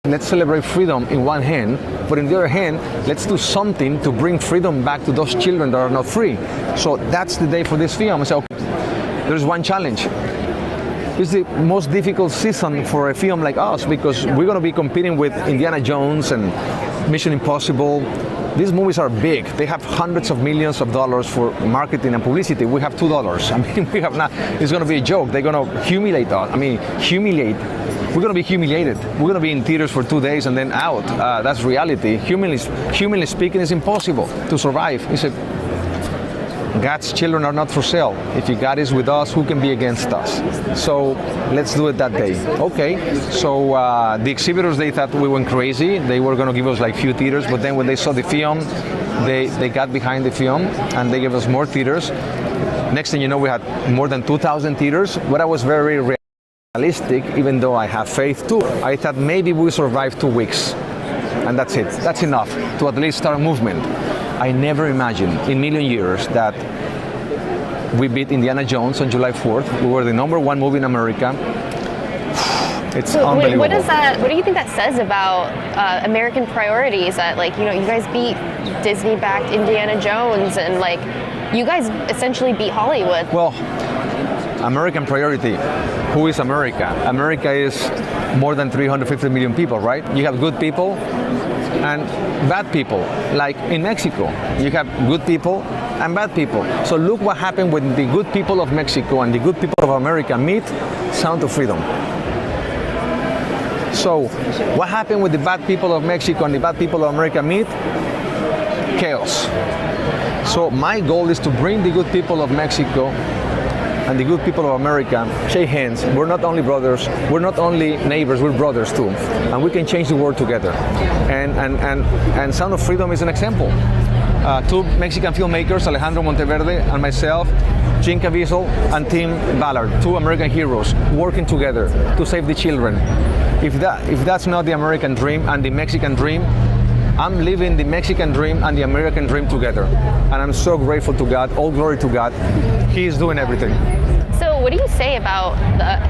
Speaker 5: let's celebrate freedom in one hand, but in the other hand, let's do something to bring freedom back to those children that are not free. So that's the day for this film. I said, okay, there's one challenge. It's the most difficult season for a film like us, because we're going to be competing with Indiana Jones and Mission Impossible, These movies are big. They have hundreds of millions of dollars for marketing and publicity. We have $2. I mean, we have not. It's going to be a joke. They're going to humiliate us. I mean, humiliate. We're going to be humiliated. We're going to be in theaters for 2 days and then out. That's reality. Humanly speaking, it's impossible to survive. It's a, God's children are not for sale. If God is with us, who can be against us? So let's do it that day. Okay. So the exhibitors, they thought we went crazy. They were going to give us like few theaters, but then when they saw the film, they got behind the film and they gave us more theaters. Next thing you know, we had more than 2,000 theaters. But I was very realistic, even though I have faith too. I thought maybe we survive 2 weeks, and that's it. That's enough to at least start a movement. I never imagined in a million years that we beat Indiana Jones on July 4th. We were the #1 movie in America. It's unbelievable.
Speaker 4: What do you think that says about American priorities? That, like, you know, you guys beat Disney-backed Indiana Jones, and like, you guys essentially beat Hollywood.
Speaker 5: Well, American priority. Who is America? America is more than 350 million people, right? You have good people and bad people. Like in Mexico, you have good people and bad people. So look what happened when the good people of Mexico and the good people of America meet. Sound of Freedom. So what happened with the bad people of Mexico and the bad people of America meet? Chaos. So my goal is to bring the good people of Mexico and the good people of America, shake hands. We're not only brothers, we're not only neighbors, we're brothers too. And we can change the world together. And Sound of Freedom is an example. 2 Mexican filmmakers, Alejandro Monteverde and myself, Jim Caviezel and Tim Ballard, 2 American heroes working together to save the children. If that's not the American dream and the Mexican dream, I'm living the Mexican dream and the American dream together. And I'm so grateful to God, all glory to God. He is doing everything.
Speaker 4: So what do you say about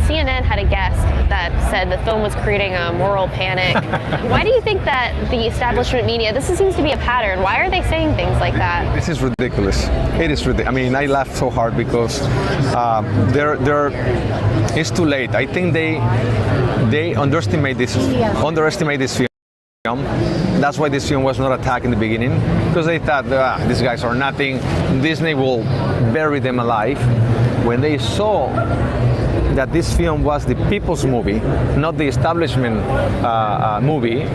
Speaker 4: CNN had a guest that said the film was creating a moral panic? Why do you think that the establishment media, this seems to be a pattern, why are they saying things like that?
Speaker 5: This is ridiculous. It is ridiculous. I mean, I laugh so hard because it's too late. I think they underestimate this film. That's why this film was not attacked in the beginning, because they thought, these guys are nothing, Disney will bury them alive. When they saw that this film was the people's movie, not the establishment movie,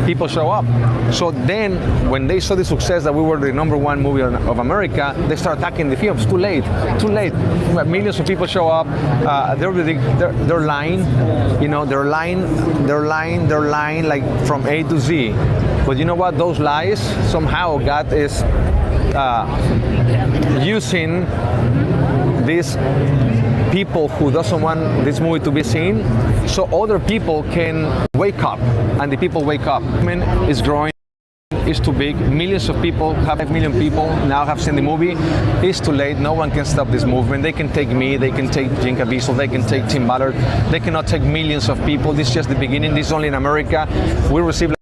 Speaker 5: people show up. So then, when they saw the success that we were the #1 movie of America, they start attacking the film. It's too late. Millions of people show up. They're lying. You know, they're lying like from A to Z. But you know what? Those lies, somehow God is using these people who doesn't want this movie to be seen, so other people can wake up, and the people wake up. Movement is growing. It's too big. Millions of people, 5 million people now have seen the movie. It's too late. No one can stop this movement. They can take me, they can take Jim Caviezel, they can take Tim Ballard. They cannot take millions of people. This is just the beginning. This is only in America. We received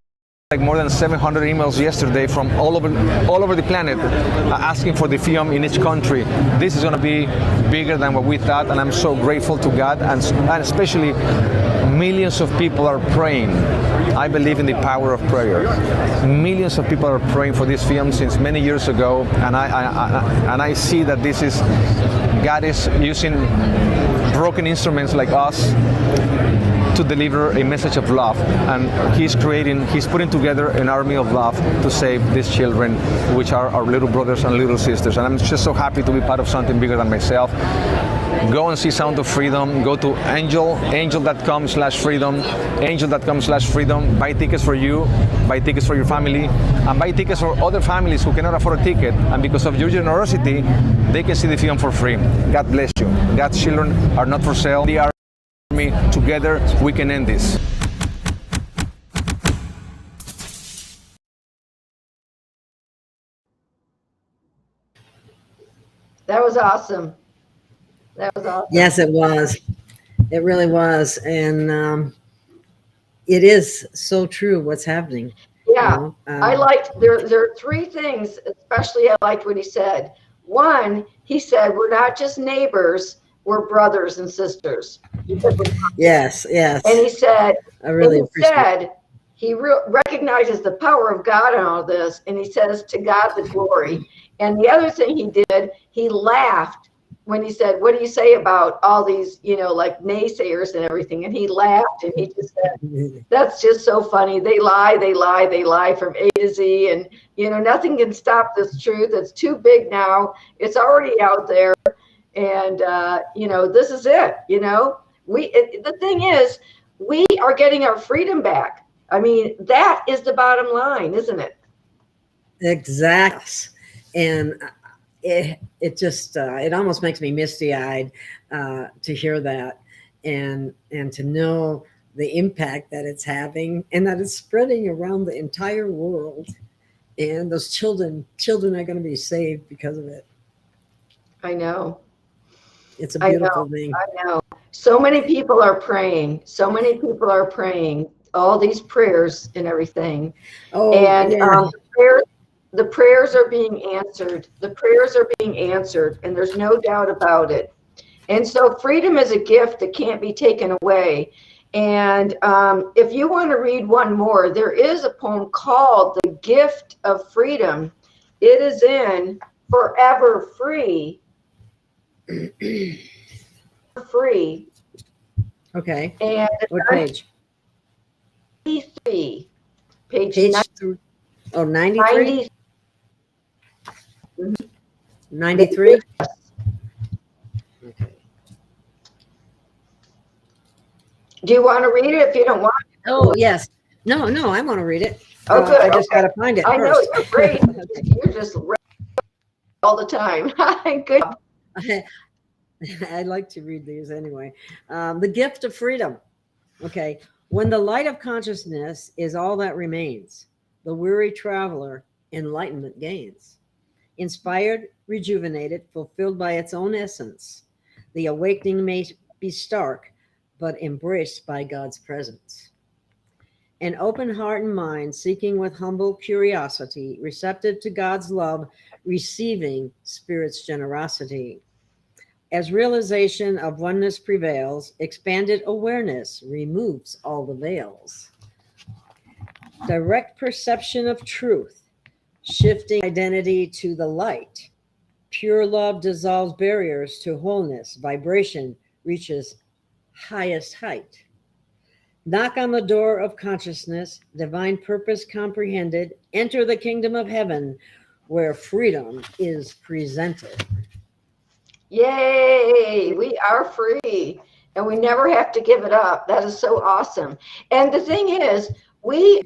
Speaker 5: like more than 700 emails yesterday from all over the planet asking for the film in each country. This is going to be bigger than what we thought, and I'm so grateful to God, and especially millions of people are praying. I believe in the power of prayer. Millions of people are praying for this film since many years ago, and I see that this is God is using broken instruments like us to deliver a message of love, and he's putting together an army of love to save these children, which are our little brothers and little sisters. And I'm just so happy to be part of something bigger than myself. Go and see Sound of Freedom. Go to angel.com/freedom, angel.com/freedom. Buy tickets for you, buy tickets for your family, and buy tickets for other families who cannot afford a ticket. And because of your generosity, they can see the film for free. God bless you. God's children are not for sale. They are. Together we can end this.
Speaker 3: That was awesome.
Speaker 2: Yes, it was. It really was. And it is so true what's happening.
Speaker 3: Yeah.
Speaker 2: You know?
Speaker 3: I liked, there are 3 things, especially I liked what he said. One, he said, we're not just neighbors, we're brothers and sisters.
Speaker 2: Yes.
Speaker 3: And he said,
Speaker 2: I really appreciate it.
Speaker 3: he recognizes the power of God in all this, and he says, to God the glory. And the other thing he did, he laughed when he said, what do you say about all these, like naysayers and everything? And he laughed, and he just said, that's just so funny. They lie, they lie, they lie from A to Z. And, nothing can stop this truth. It's too big now. It's already out there. And, this is it, the thing is, we are getting our freedom back. I mean, that is the bottom line, isn't it?
Speaker 2: Exactly. And it just it almost makes me misty-eyed to hear that, and to know the impact that it's having, and that it's spreading around the entire world, and those children are going to be saved because of it.
Speaker 3: I know.
Speaker 2: It's a beautiful thing.
Speaker 3: I know. So many people are praying. So many people are praying all these prayers and everything.
Speaker 2: Oh,
Speaker 3: and
Speaker 2: yeah.
Speaker 3: the prayers are being answered. The prayers are being answered, and there's no doubt about it. And so freedom is a gift that can't be taken away. And if you want to read one more, there is a poem called The Gift of Freedom. It is in Forever Free. Free.
Speaker 2: Okay.
Speaker 3: And
Speaker 2: what page?
Speaker 3: 93.
Speaker 2: Page
Speaker 3: 93.
Speaker 2: 93? 93? Okay.
Speaker 3: Do you want to read it if you don't want to?
Speaker 2: Oh, yes. No, I want to read it.
Speaker 3: Oh, good.
Speaker 2: I just got to find it
Speaker 3: I know,
Speaker 2: first.
Speaker 3: you're great. You're just all the time. Good.
Speaker 2: I like to read these anyway. The Gift of Freedom. Okay. When the light of consciousness is all that remains, the weary traveler enlightenment gains. Inspired, rejuvenated, fulfilled by its own essence, the awakening may be stark, but embraced by God's presence. An open heart and mind, seeking with humble curiosity, receptive to God's love, receiving Spirit's generosity. As realization of oneness prevails, expanded awareness removes all the veils. Direct perception of truth, shifting identity to the light. Pure love dissolves barriers to wholeness. Vibration reaches highest height. Knock on the door of consciousness, divine purpose comprehended. Enter the kingdom of heaven where freedom is presented.
Speaker 3: Yay, we are free, and we never have to give it up. That is so awesome. And the thing is, we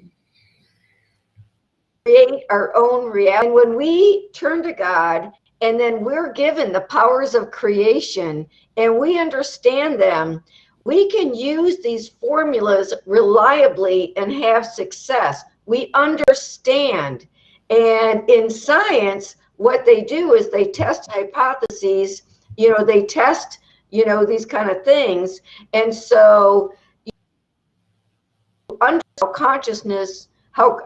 Speaker 3: create our own reality. And when we turn to God, and then we're given the powers of creation, and we understand them, we can use these formulas reliably and have success. We understand. And in science, what they do is they test hypotheses, they test, these kind of things. And so consciousness, how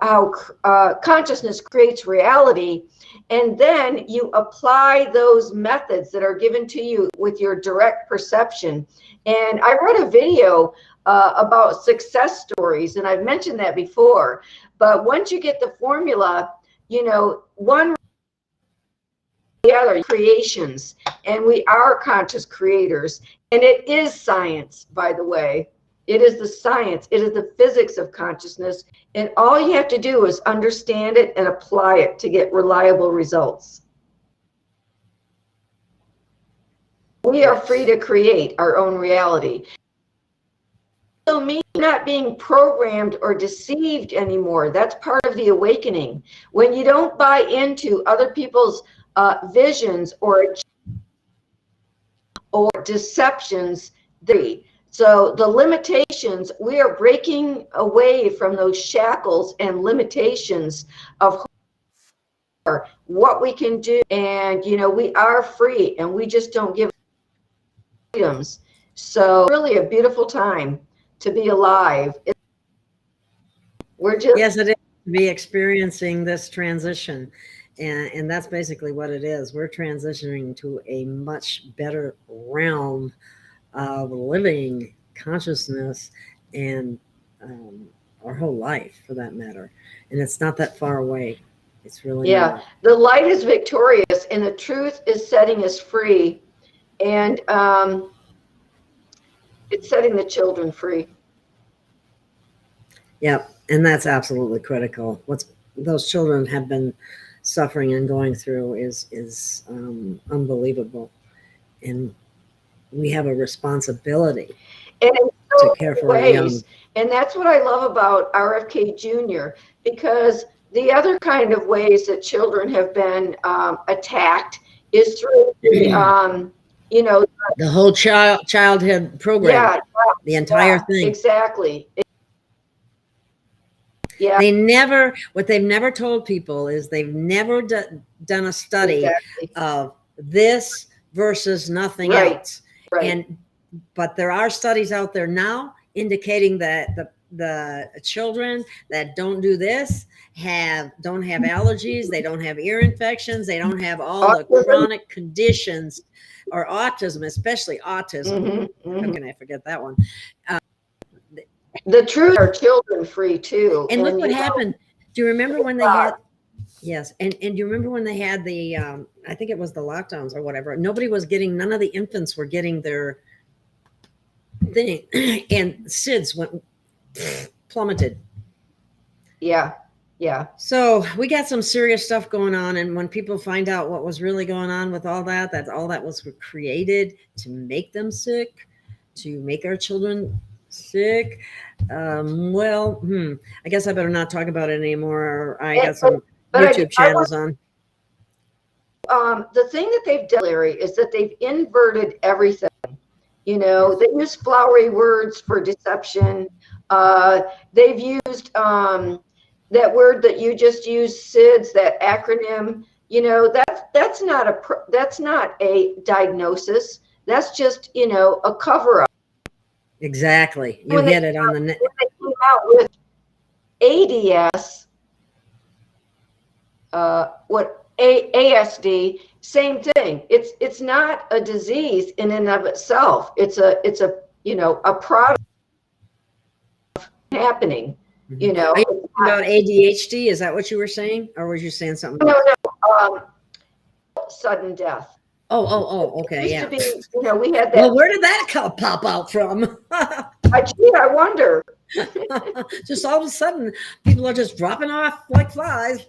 Speaker 3: consciousness creates reality, and then you apply those methods that are given to you with your direct perception. And I wrote a video about success stories, and I've mentioned that before. But once you get the formula, one the other creations, and we are conscious creators. And it is science, by the way. It is the science. It is the physics of consciousness. And all you have to do is understand it and apply it to get reliable results. We are free to create our own reality. So me not being programmed or deceived anymore. That's part of the awakening. When you don't buy into other people's visions or deceptions, so the limitations, we are breaking away from those shackles and limitations of what we can do. And we are free, and we just don't give freedoms. So really a beautiful time to be alive.
Speaker 2: Yes, it is, to be experiencing this transition. And that's basically what it is. We're transitioning to a much better realm of living consciousness and our whole life for that matter. And it's not that far away. It's really
Speaker 3: Yeah,
Speaker 2: not.
Speaker 3: the light is victorious, and the truth is setting us free, and it's setting the children free.
Speaker 2: Yep, and that's absolutely critical. What's those children have been suffering and going through is unbelievable, and we have a responsibility
Speaker 3: And in
Speaker 2: to
Speaker 3: so
Speaker 2: care
Speaker 3: many
Speaker 2: for our young.
Speaker 3: ways, and that's what I love about RFK Jr., because the other kind of ways that children have been attacked is through the, you know,
Speaker 2: The whole childhood program,
Speaker 3: yeah,
Speaker 2: the entire thing.
Speaker 3: exactly. Yeah,
Speaker 2: What they've never told people is they've never done a study
Speaker 3: exactly.
Speaker 2: of this versus nothing
Speaker 3: Right,
Speaker 2: else.
Speaker 3: right.
Speaker 2: But there are studies out there now indicating that the children that don't do this don't have allergies, they don't have ear infections, they don't have all the
Speaker 3: Autism.
Speaker 2: chronic conditions, or autism, especially autism.
Speaker 3: Mhm, mhm.
Speaker 2: How can I forget that one?
Speaker 3: The truth are children free too.
Speaker 2: And look what
Speaker 3: you know,
Speaker 2: happened. Do you remember when they had? Yes, and do you remember when they had the? I think it was the lockdowns or whatever. None of the infants were getting their thing, and SIDS went plummeted.
Speaker 3: Yeah, yeah.
Speaker 2: So we got some serious stuff going on, and when people find out what was really going on with all that all that was created to make them sick, to make our children sick. I guess I better not talk about it anymore. I got some YouTube channels on.
Speaker 3: The thing that they've done, Larry, is that they've inverted everything. You know, they use flowery words for deception. They've used that word that you just used, SIDS, that acronym. You know, that's not a diagnosis. That's just, you know, a cover up.
Speaker 2: Exactly. You hit it on the net.
Speaker 3: When they came out with ADS, ASD, same thing. It's not a disease in and of itself. It's a you know, a product happening. You know,
Speaker 2: are you about ADHD? Is that what you were saying, or was you saying something?
Speaker 3: No. Sudden death.
Speaker 2: Oh, okay, yeah.
Speaker 3: Used to be, you know, we had that.
Speaker 2: Well, where did that pop out from?
Speaker 3: I wonder.
Speaker 2: Just all of a sudden, people are just dropping off like flies.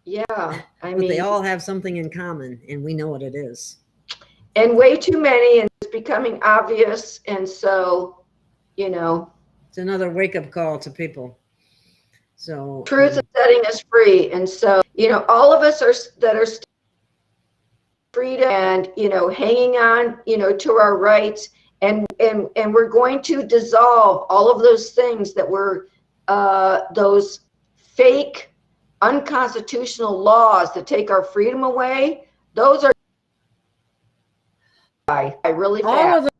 Speaker 3: Yeah, I
Speaker 2: But
Speaker 3: mean,
Speaker 2: they all have something in common, and we know what it is.
Speaker 3: And way too many, and it's becoming obvious. And so, you know,
Speaker 2: it's another wake-up call to people. So
Speaker 3: truth is setting us free. And so, you know, all of us are freedom and, you know, hanging on, you know, to our rights, and we're going to dissolve all of those things that were those fake unconstitutional laws that take our freedom away. Those are really fast.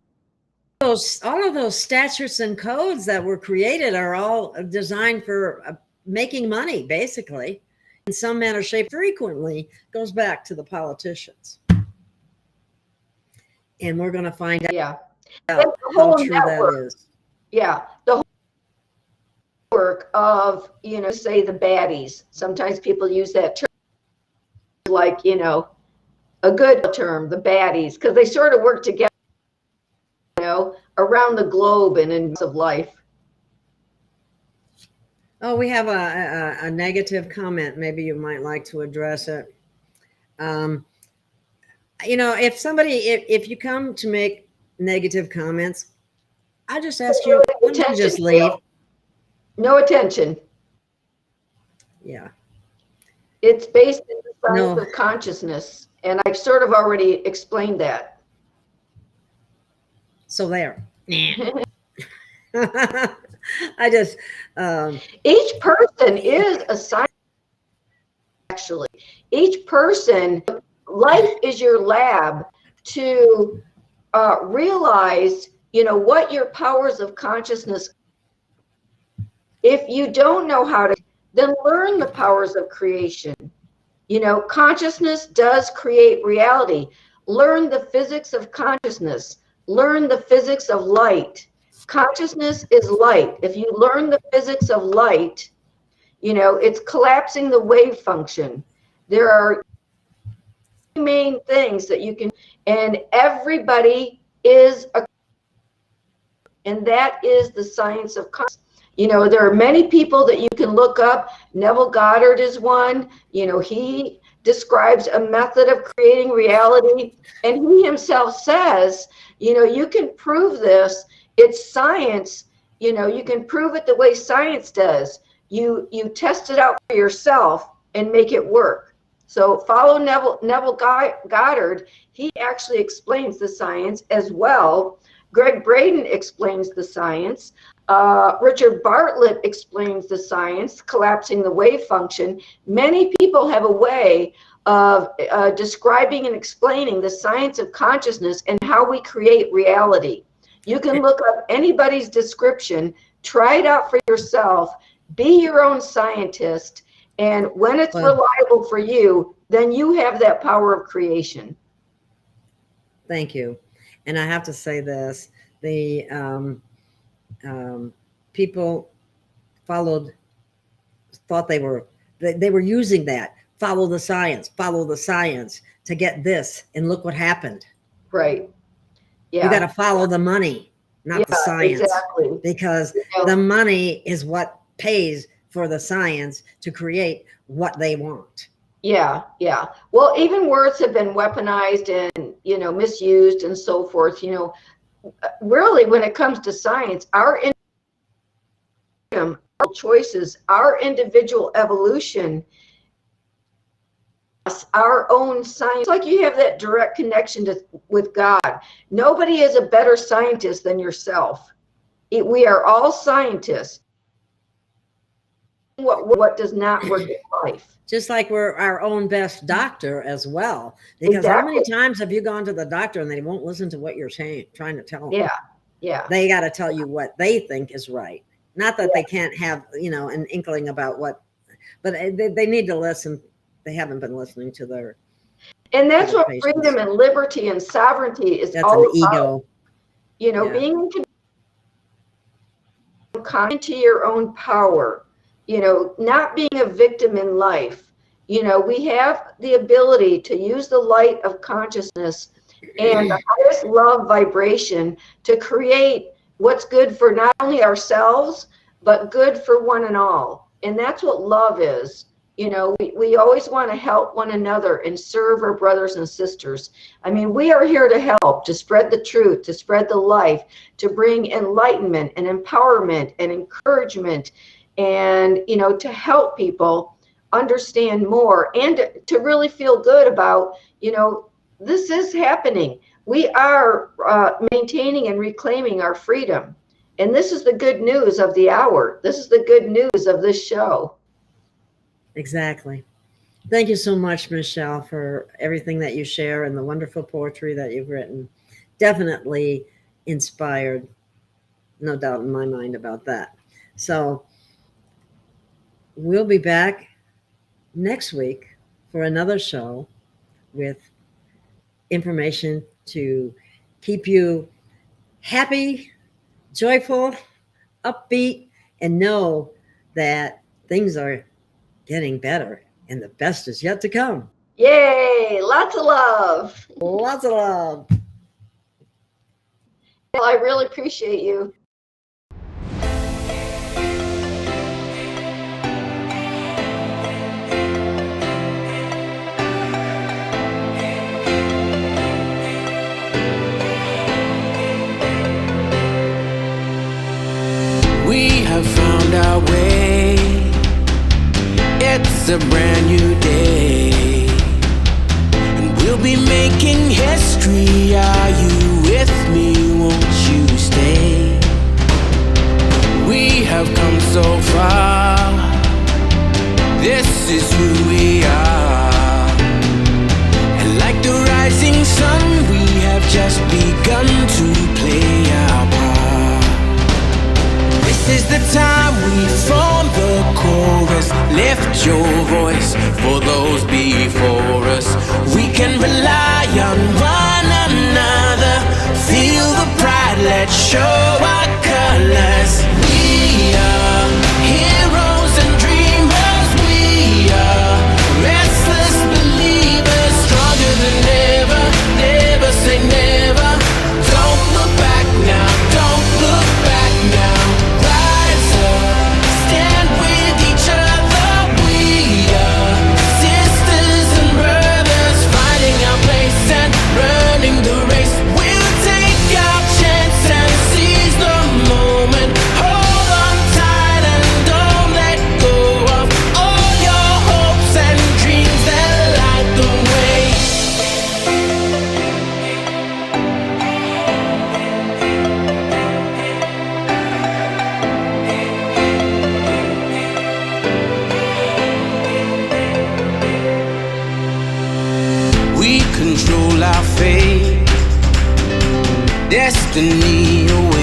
Speaker 2: All of those statutes and codes that were created are all designed for making money, basically, in some manner, shape. Frequently goes back to the politicians, and we're going to find out how true that is.
Speaker 3: Yeah, the whole network of, you know, say the baddies. Sometimes people use that term like, you know, a good term, the baddies, because they sort of work together, you know, around the globe and in of life.
Speaker 2: Oh, we have a negative comment. Maybe you might like to address it. You know, if you come to make negative comments, I just ask you, why don't you just leave?
Speaker 3: No attention.
Speaker 2: Yeah.
Speaker 3: It's based in the science of consciousness, and I've sort of already explained that.
Speaker 2: So there. I just
Speaker 3: each person is a scientist. Actually, each person, life is your lab to realize, you know, what your powers of consciousness. If you don't know how to, then learn the powers of creation. You know, consciousness does create reality. Learn the physics of consciousness. Learn the physics of light. Consciousness is light. If you learn the physics of light, it's collapsing the wave function. There are main things that you can, and everybody is and that is the science of consciousness. There are many people that you can look up. Neville Goddard is one. He describes a method of creating reality, and he himself says, you can prove this. It's science. You can prove it the way science does. You test it out for yourself and make it work. So follow Neville Goddard. He actually explains the science as well. Greg Braden explains the science. Richard Bartlett explains the science, collapsing the wave function. Many people have a way of describing and explaining the science of consciousness and how we create reality. You can look up anybody's description, try it out for yourself, be your own scientist, and when it's reliable for you, then you have that power of creation.
Speaker 2: Thank you. And I have to say this, the people thought they were using that, follow the science to get this, and look what happened.
Speaker 3: Right. Yeah.
Speaker 2: You got to follow the money, not the science.
Speaker 3: Exactly.
Speaker 2: Because the money is what pays for the science to create what they want.
Speaker 3: Yeah. Well, even words have been weaponized and, misused and so forth. Really, when it comes to science, our choices, our individual evolution, our own science, like you have that direct connection with God. Nobody is a better scientist than yourself. We are all scientists. What does not work in life?
Speaker 2: Just like we're our own best doctor as well. Because
Speaker 3: Exactly.
Speaker 2: How many times have you gone to the doctor and they won't listen to what you're trying to tell them?
Speaker 3: Yeah.
Speaker 2: They got to tell you what they think is right. Not that they can't have, an inkling about what, but they need to listen. They haven't been listening to their.
Speaker 3: And that's what
Speaker 2: patients.
Speaker 3: freedom and liberty and sovereignty is.
Speaker 2: That's
Speaker 3: all
Speaker 2: an ego.
Speaker 3: About. Being into your own power, not being a victim in life. We have the ability to use the light of consciousness and the highest love vibration to create what's good for not only ourselves, but good for one and all. And that's what love is. We always want to help one another and serve our brothers and sisters. I mean, we are here to help, to spread the truth, to spread the life, to bring enlightenment and empowerment and encouragement, and, to help people understand more and to really feel good about, this is happening. We are maintaining and reclaiming our freedom. And this is the good news of the hour. This is the good news of this show.
Speaker 2: Exactly. Thank you so much, Michelle, for everything that you share and the wonderful poetry that you've written. Definitely inspired. No doubt in my mind about that. So we'll be back next week for another show with information to keep you happy, joyful, upbeat, and know that things are getting better and the best is yet to come.
Speaker 3: Yay! Lots of love.
Speaker 2: Lots of love.
Speaker 3: Well, I really appreciate you.
Speaker 1: We have found our way. It's a brand new day, and we'll be making history. Are you with me? Won't you stay? We have come so far. This is who we are, and like the rising sun, we have just begun to play our part. This is the time we form the chorus. Lift your voice for those before us. We can rely on one another. Feel the pride, let's show our colors. destiny